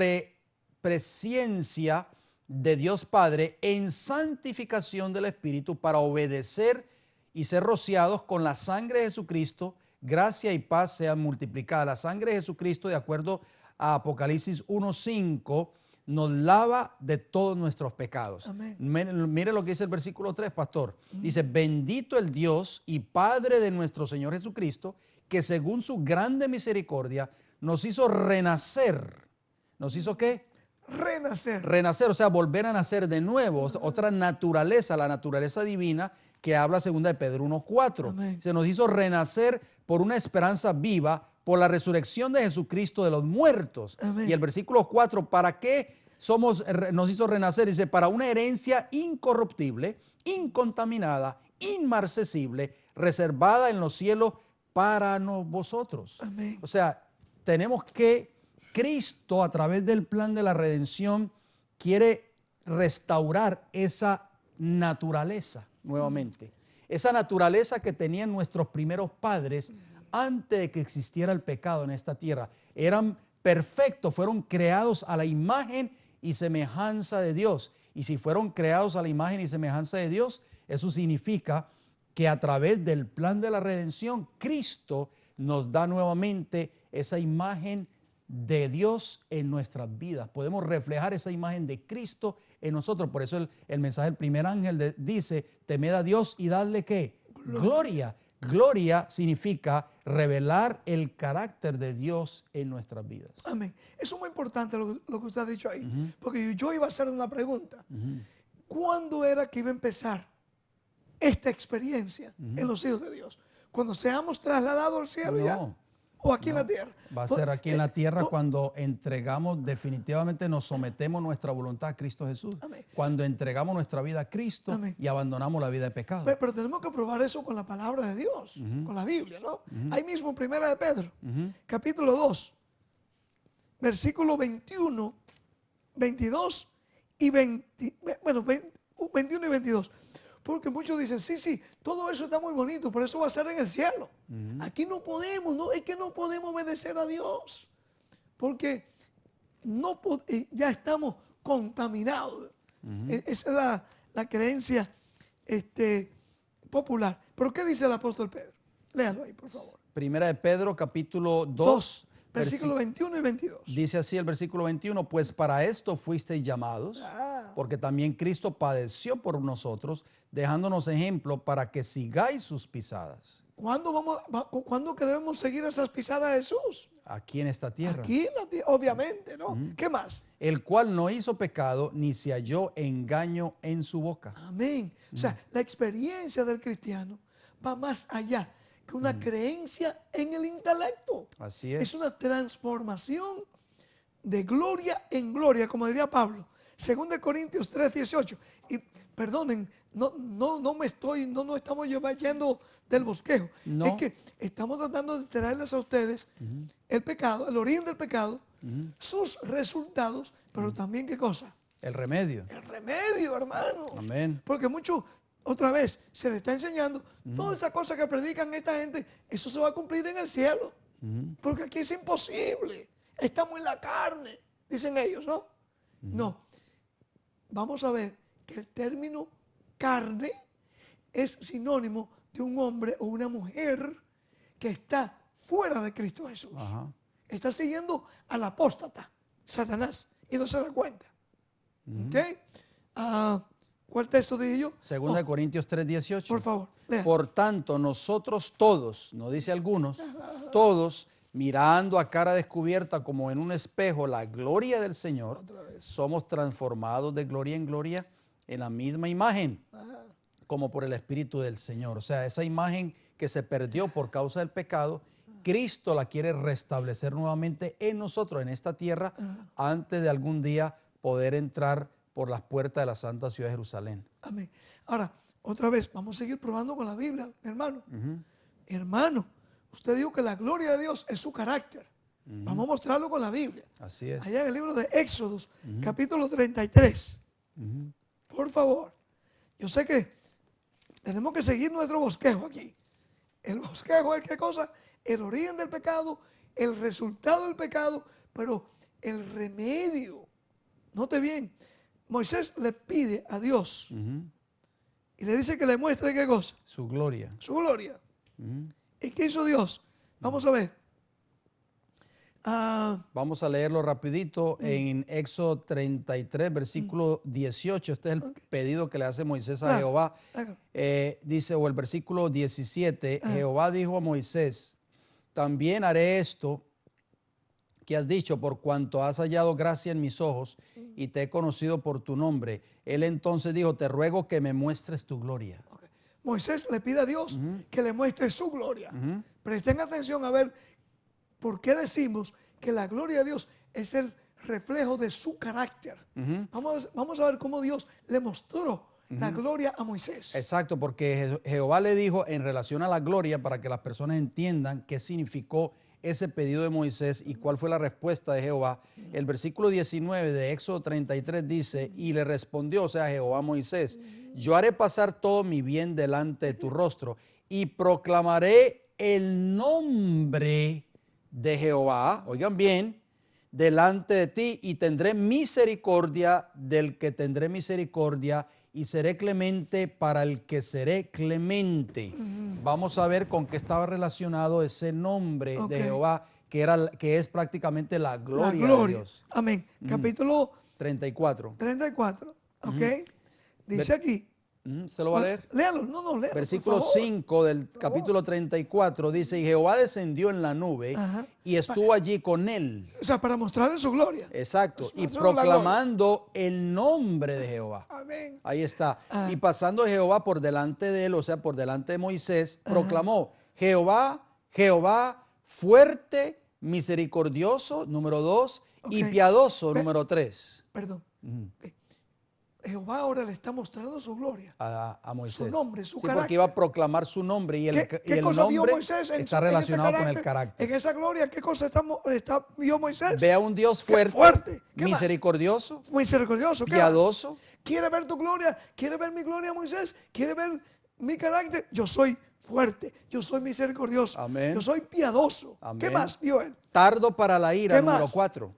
presciencia de Dios Padre en santificación del Espíritu para obedecer y ser rociados con la sangre de Jesucristo, gracia y paz sean multiplicadas. La sangre de Jesucristo, de acuerdo a Apocalipsis 1:5, nos lava de todos nuestros pecados. Mire lo que dice el versículo 3, pastor. Dice, bendito el Dios y Padre de nuestro Señor Jesucristo, que según su grande misericordia nos hizo renacer. ¿Nos hizo qué? Renacer, o sea, volver a nacer de nuevo, otra naturaleza, la naturaleza divina que habla 2 de Pedro 1:4. Se nos hizo renacer por una esperanza viva, por la resurrección de Jesucristo de los muertos. Y el versículo 4, ¿para qué nos hizo renacer? Dice, para una herencia incorruptible, incontaminada, inmarcesible, reservada en los cielos para vosotros. O sea, tenemos que Cristo, a través del plan de la redención, quiere restaurar esa naturaleza nuevamente. Esa naturaleza que tenían nuestros primeros padres antes de que existiera el pecado en esta tierra. Eran perfectos, fueron creados a la imagen y semejanza de Dios. Y si fueron creados a la imagen y semejanza de Dios, eso significa que a través del plan de la redención, Cristo nos da nuevamente esa imagen de Dios en nuestras vidas. Podemos reflejar esa imagen de Cristo en nosotros. Por eso el mensaje del primer ángel dice, temed a Dios y dadle ¿qué? Gloria. Gloria significa revelar el carácter de Dios en nuestras vidas. Amén. Eso es muy importante lo que usted ha dicho ahí. Porque yo iba a hacer una pregunta. ¿Cuándo era que iba a empezar esta experiencia en los hijos de Dios? ¿Cuando seamos trasladados al cielo ya? ¿O aquí en la tierra? Va a ser aquí en la tierra cuando entregamos, definitivamente nos sometemos nuestra voluntad a Cristo Jesús. Cuando entregamos nuestra vida a Cristo y abandonamos la vida de pecado. Pero tenemos que probar eso con la palabra de Dios, con la Biblia, ¿no? Ahí mismo en 1 de Pedro, capítulo 2, versículo 21, 22 y 21 y 22. Porque muchos dicen, sí, todo eso está muy bonito, pero eso va a ser en el cielo. Aquí no podemos, es que no podemos obedecer a Dios. Porque ya estamos contaminados. Esa es la creencia popular. ¿Pero qué dice el apóstol Pedro? Léalo ahí, por favor. 1 de Pedro, capítulo 2. Versículo 21 y 22. Dice así el versículo 21, pues para esto fuisteis llamados, porque también Cristo padeció por nosotros, dejándonos ejemplo para que sigáis sus pisadas. ¿Cuándo que debemos seguir esas pisadas de Jesús? Aquí en esta tierra. Aquí en la tierra, obviamente, ¿no? ¿Qué más? El cual no hizo pecado, ni se halló engaño en su boca. Amén. O sea, la experiencia del cristiano va más allá que una creencia en el intelecto. Así es. Es una transformación de gloria en gloria, como diría Pablo. 2 Corintios 3:18. Y perdonen, no estamos yendo del bosquejo. No. Es que estamos tratando de traerles a ustedes el pecado, el origen del pecado, sus resultados, pero también ¿qué cosa? El remedio. El remedio, hermano. Amén. Porque muchos, otra vez, se les está enseñando todas esas cosas que predican esta gente, eso se va a cumplir en el cielo. Porque aquí es imposible. estamos en la carne, dicen ellos, ¿no? No. Vamos a ver que el término carne es sinónimo de un hombre o una mujer que está fuera de Cristo Jesús. Ajá. Está siguiendo al apóstata, Satanás, y no se da cuenta. ¿Ok? ¿Cuál texto dije yo? Segunda de Corintios 3:18. Por favor, lea. Por tanto, nosotros todos, no dice algunos, todos, mirando a cara descubierta como en un espejo la gloria del Señor, somos transformados de gloria en gloria en la misma imagen, como por el Espíritu del Señor. O sea, esa imagen que se perdió por causa del pecado, Cristo la quiere restablecer nuevamente en nosotros, en esta tierra, antes de algún día poder entrar por las puertas de la santa ciudad de Jerusalén. Amén. Ahora, otra vez, vamos a seguir probando con la Biblia, mi hermano. Hermano, usted dijo que la gloria de Dios es su carácter. Vamos a mostrarlo con la Biblia. Así es. Allá en el libro de Éxodos, capítulo 33. Por favor. Yo sé que tenemos que seguir nuestro bosquejo aquí. El bosquejo es ¿qué cosa? El origen del pecado, el resultado del pecado, pero el remedio. Note bien, Moisés le pide a Dios y le dice que le muestre ¿qué cosa? Su gloria. Su gloria. ¿Y qué hizo Dios? Vamos a ver. Vamos a leerlo rapidito en Éxodo 33, versículo 18. Este es el pedido que le hace Moisés a Jehová. Dice, o el versículo 17, Jehová dijo a Moisés, también haré esto que has dicho, por cuanto has hallado gracia en mis ojos y te he conocido por tu nombre. Él entonces dijo, te ruego que me muestres tu gloria. Moisés le pide a Dios que le muestre su gloria. Presten atención a ver por qué decimos que la gloria de Dios es el reflejo de su carácter. Vamos a ver cómo Dios le mostró la gloria a Moisés. Exacto, porque Jehová le dijo en relación a la gloria, para que las personas entiendan qué significó ese pedido de Moisés y cuál fue la respuesta de Jehová. El versículo 19 de Éxodo 33 dice, y le respondió, o sea, Jehová a Moisés, yo haré pasar todo mi bien delante de tu rostro y proclamaré el nombre de Jehová, oigan bien, delante de ti y tendré misericordia del que tendré misericordia y seré clemente para el que seré clemente. Vamos a ver con qué estaba relacionado ese nombre de Jehová, que es prácticamente la gloria de Dios. Amén. Capítulo 34. 34. Ok. Dice aquí. ¿Se lo va a leer? Léalo, no, léalo. Versículo 5 del capítulo 34 dice, y Jehová descendió en la nube y estuvo allí con él. O sea, para mostrarle su gloria. Exacto. Y proclamando el nombre de Jehová. Amén. Ahí está. Y pasando Jehová por delante de él, o sea, por delante de Moisés, proclamó, Jehová, Jehová, fuerte, misericordioso, número 2, y piadoso, número 3. Perdón. Jehová ahora le está mostrando su gloria. A Moisés. Su nombre, su carácter. carácter. Porque iba a proclamar su nombre y el nombre está relacionado con el carácter. En esa gloria, ¿qué cosa vio Moisés? Ve a un Dios fuerte, misericordioso, piadoso. ¿Quiere ver tu gloria? ¿Quiere ver mi gloria, Moisés? ¿Quiere ver mi carácter? Yo soy fuerte, yo soy misericordioso, amén. Yo soy piadoso. Amén. ¿Qué más vio él? Tardo para la ira, número 4.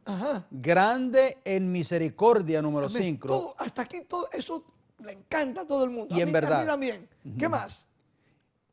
Grande en misericordia, número 5. Hasta aquí todo eso le encanta a todo el mundo. Y en verdad. A mí también. ¿Qué más?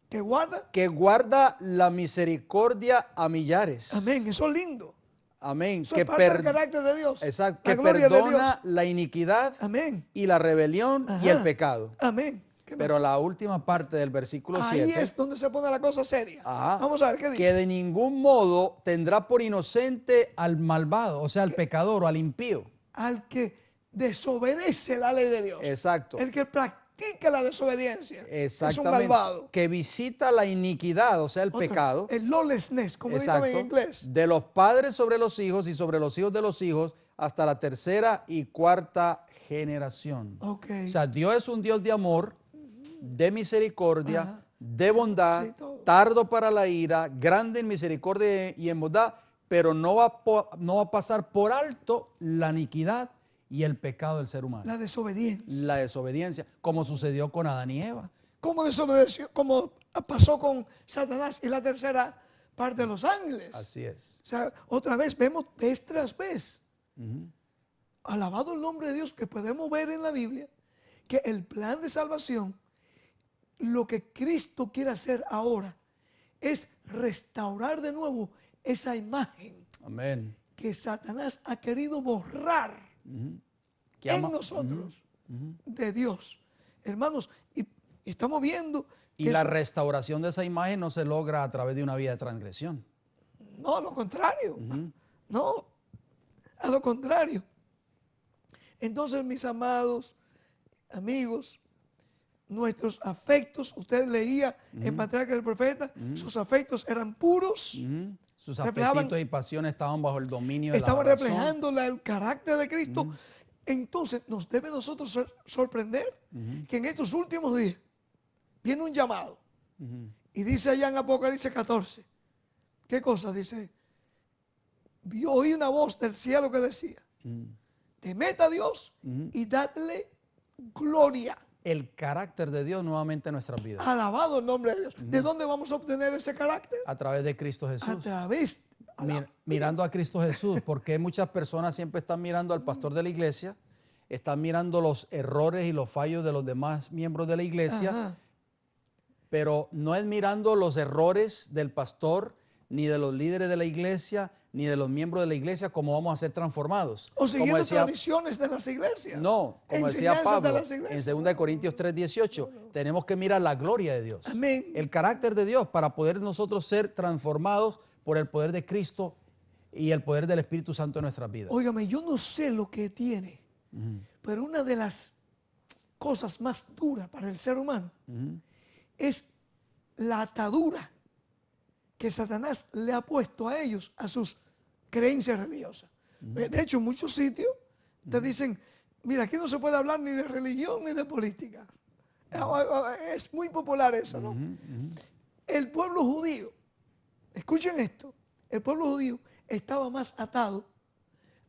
Que guarda la misericordia a millares. Amén, eso es lindo. Amén. Eso es parte del carácter de Dios. Exacto. Que perdona la iniquidad, amén, y la rebelión y el pecado. Amén. Pero la última parte del versículo 7. Ahí es donde se pone la cosa seria. Vamos a ver qué dice. Que de ningún modo tendrá por inocente al malvado, o sea, al pecador o al impío. Al que desobedece la ley de Dios. Exacto. El que practica la desobediencia. Exactamente. Es un malvado. Que visita la iniquidad, o sea, el pecado. El lawlessness, como dicen en inglés. De los padres sobre los hijos y sobre los hijos de los hijos hasta la tercera y cuarta generación. O sea, Dios es un Dios de amor, de misericordia, de bondad, tardo para la ira, grande en misericordia y en bondad, pero no va a pasar por alto la iniquidad y el pecado del ser humano. La desobediencia. La desobediencia, como sucedió con Adán y Eva. Como desobedeció, como pasó con Satanás y la tercera parte de los ángeles. Así es. O sea, otra vez vemos vez tras vez. Alabado el nombre de Dios, que podemos ver en la Biblia que el plan de salvación, lo que Cristo quiere hacer ahora es restaurar de nuevo esa imagen. Amén. Que Satanás ha querido borrar en nosotros de Dios. Hermanos, y estamos viendo y la restauración de esa imagen no se logra a través de una vida de transgresión. No, a lo contrario. No, a lo contrario. Entonces, mis amados amigos, nuestros afectos, usted leía en Patriarca del Profeta, sus afectos eran puros. Sus apetitos y pasiones estaban bajo el dominio de la razón. Estaban reflejando el carácter de Cristo. Entonces, nos debe nosotros sorprender que en estos últimos días viene un llamado. Y dice allá en Apocalipsis 14, ¿qué cosa? Dice, oí una voz del cielo que decía, temed a Dios y dadle gloria. El carácter de Dios nuevamente en nuestras vidas. Alabado el nombre de Dios. ¿De dónde vamos a obtener ese carácter? A través de Cristo Jesús. A través. Mirando a Cristo Jesús, porque muchas personas siempre están mirando al pastor de la iglesia, están mirando los errores y los fallos de los demás miembros de la iglesia, pero no es mirando los errores del pastor, ni de los líderes de la iglesia, ni de los miembros de la iglesia, cómo vamos a ser transformados. O siguiendo tradiciones de las iglesias. No, como decía Pablo en 2 Corintios 3:18, tenemos que mirar la gloria de Dios. Amén. El carácter de Dios para poder nosotros ser transformados por el poder de Cristo y el poder del Espíritu Santo en nuestras vidas. Óigame, yo no sé lo que tiene, pero una de las cosas más duras para el ser humano es la atadura que Satanás le ha puesto a ellos, a sus creencias religiosas. De hecho, en muchos sitios te dicen, mira, aquí no se puede hablar ni de religión ni de política. Es muy popular eso, ¿no? El pueblo judío, escuchen esto, el pueblo judío estaba más atado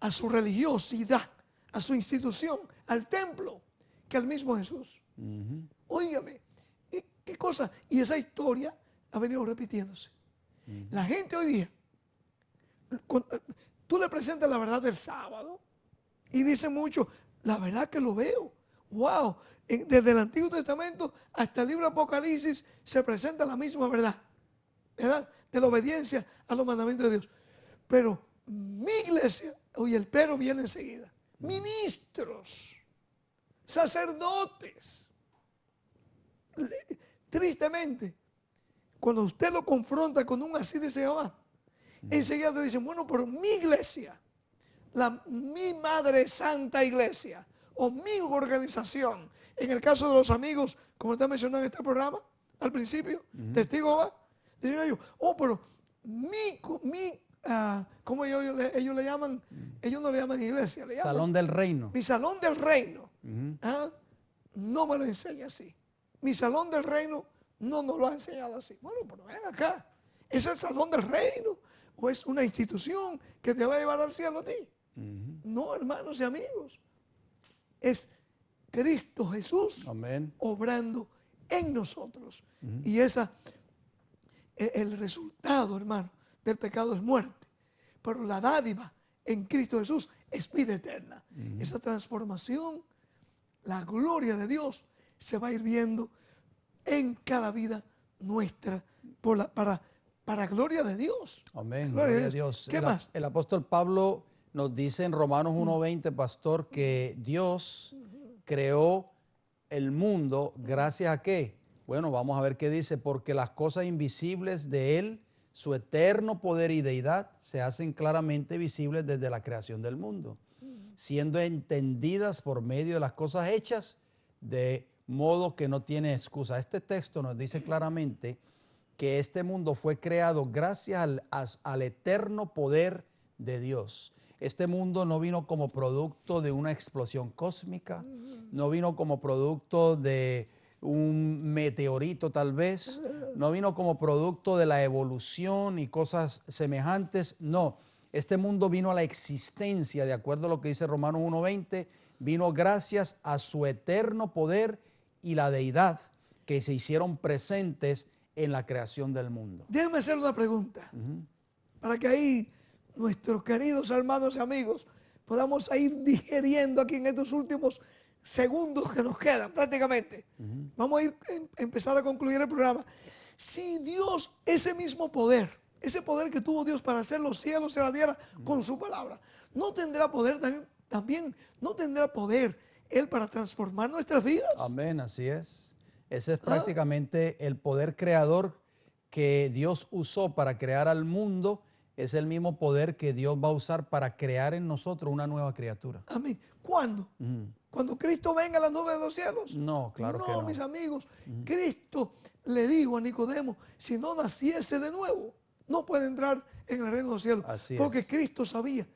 a su religiosidad, a su institución, al templo, que al mismo Jesús. Óigame, qué cosa. Y esa historia ha venido repitiéndose. La gente hoy día, tú le presentas la verdad del sábado y dice mucho, la verdad que lo veo. Wow, desde el Antiguo Testamento hasta el libro Apocalipsis se presenta la misma verdad, ¿verdad? De la obediencia a los mandamientos de Dios. Pero mi iglesia, oye, el pero viene enseguida. Ministros, sacerdotes, tristemente, cuando usted lo confronta con un así de Jehová, enseguida te dicen, bueno, pero mi iglesia, mi madre santa iglesia, o mi organización, en el caso de los amigos, como está mencionado en este programa, al principio, Testigo Jehová, dicen ellos, pero ¿cómo ellos le llaman? Ellos no le llaman iglesia, le llaman Salón del Reino. Mi salón del reino. No me lo enseña así. Mi salón del reino no nos lo ha enseñado así. Bueno, pero ven acá. ¿Es el salón del reino? ¿O es una institución que te va a llevar al cielo a ti? No, hermanos y amigos. Es Cristo Jesús obrando en nosotros. Y el resultado, hermano, del pecado es muerte. Pero la dádiva en Cristo Jesús es vida eterna. Esa transformación, la gloria de Dios se va a ir viendo en cada vida nuestra para gloria de Dios. Amén, gloria a Dios. ¿Qué más? El apóstol Pablo nos dice en Romanos 1:20, pastor, que Dios creó el mundo gracias a ¿qué? Bueno, vamos a ver qué dice, porque las cosas invisibles de Él, su eterno poder y deidad, se hacen claramente visibles desde la creación del mundo, siendo entendidas por medio de las cosas hechas, de modo que no tiene excusa. Este texto nos dice claramente que este mundo fue creado gracias al eterno poder de Dios. Este mundo no vino como producto de una explosión cósmica, no vino como producto de un meteorito tal vez, no vino como producto de la evolución y cosas semejantes, no. Este mundo vino a la existencia, de acuerdo a lo que dice Romanos 1:20, vino gracias a su eterno poder y la deidad que se hicieron presentes en la creación del mundo. Déjame hacer una pregunta, para que ahí nuestros queridos hermanos y amigos podamos ir digeriendo aquí en estos últimos segundos que nos quedan prácticamente. Vamos a empezar a concluir el programa. Si Dios, ese mismo poder, ese poder que tuvo Dios para hacer los cielos y la tierra con su palabra, ¿no tendrá poder también no tendrá poder Él para transformar nuestras vidas? Amén, así es. Ese es prácticamente el poder creador que Dios usó para crear al mundo. Es el mismo poder que Dios va a usar para crear en nosotros una nueva criatura. Amén. ¿Cuándo? ¿Cuando Cristo venga a las nubes de los cielos? No, claro que no. No, mis amigos. Cristo le dijo a Nicodemo, si no naciese de nuevo, no puede entrar en el reino de los cielos. Así porque es. Cristo sabía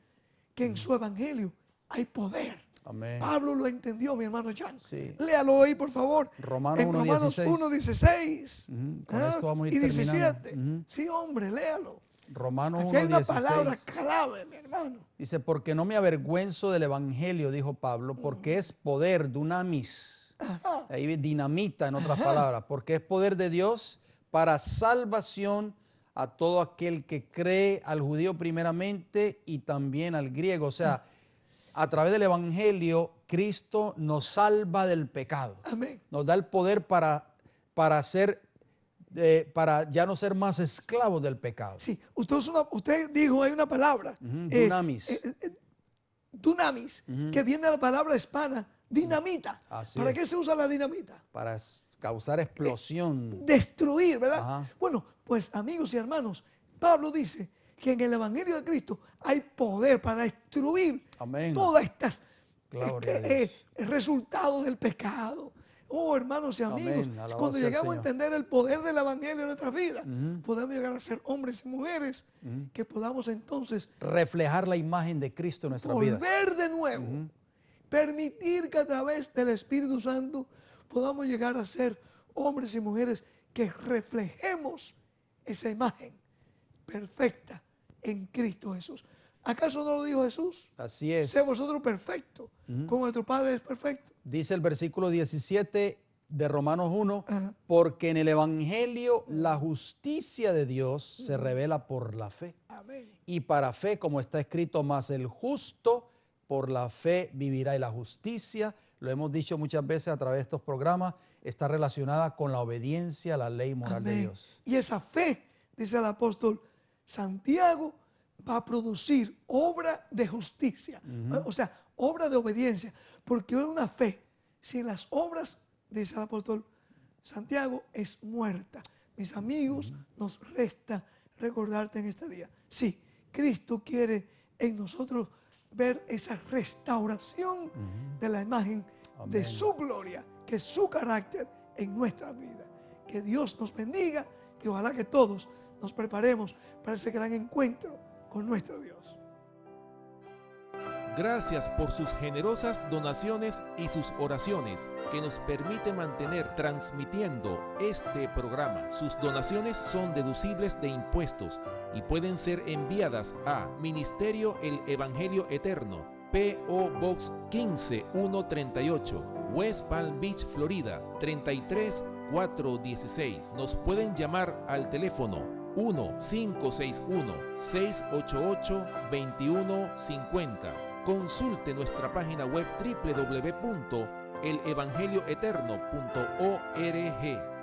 que en su evangelio hay poder. Amén. Pablo lo entendió, mi hermano Jan. Sí. Léalo ahí, por favor. Romanos en Romanos 1:16. Con esto vamos a ir y terminando. 17. Sí, hombre, léalo. Romanos Aquí hay una 1:16. palabra clave, mi hermano. Dice, porque no me avergüenzo del evangelio, dijo Pablo, porque es poder, dunamis. Ahí dinamita, en otras palabras, porque es poder de Dios para salvación a todo aquel que cree, al judío primeramente y también al griego. O sea, a través del evangelio, Cristo nos salva del pecado. Amén. Nos da el poder para ya no ser más esclavos del pecado. Sí, usted dijo, hay una palabra. Dunamis. Dunamis, que viene de la palabra hispana, dinamita. Así ¿Para es. qué se usa la dinamita? Para causar explosión. Destruir, ¿verdad? Ajá. Bueno, pues amigos y hermanos, Pablo dice que en el Evangelio de Cristo hay poder para destruir Amén. todas estas Gloria a Dios. resultados del pecado. Oh, hermanos y amigos, Amén. Alabado cuando sea el llegamos a Señor. entender el poder del Evangelio en nuestras vidas, podemos llegar a ser hombres y mujeres que podamos entonces Reflejar la imagen de Cristo en nuestra vida. volver de nuevo, permitir que a través del Espíritu Santo podamos llegar a ser hombres y mujeres que reflejemos esa imagen perfecta en Cristo Jesús. ¿Acaso no lo dijo Jesús? Así es. Sé vosotros perfectos, como nuestro Padre es perfecto. Dice el versículo 17 de Romanos 1, Ajá. porque en el evangelio la justicia de Dios se revela por la fe. Amén. Y para fe, como está escrito, más el justo por la fe vivirá. Y la justicia, lo hemos dicho muchas veces a través de estos programas, está relacionada con la obediencia a la ley moral de Amén. Dios. Y esa fe, dice el apóstol Santiago, va a producir obra de justicia. O sea, obra de obediencia. Porque una fe sin las obras, dice el apóstol Santiago, es muerta. Mis amigos, nos resta recordarte en este día. Sí, Cristo quiere en nosotros ver esa restauración de la imagen de Amén. su gloria, que es su carácter en nuestra vida. Que Dios nos bendiga y ojalá que todos nos preparemos para ese gran encuentro con nuestro Dios. Gracias por sus generosas donaciones y sus oraciones que nos permite mantener transmitiendo este programa. Sus donaciones son deducibles de impuestos y pueden ser enviadas a Ministerio El Evangelio Eterno, P.O. Box 15138, West Palm Beach, Florida 33416. Nos pueden llamar al teléfono 1-561-688-2150. Consulte nuestra página web www.elevangelioeterno.org.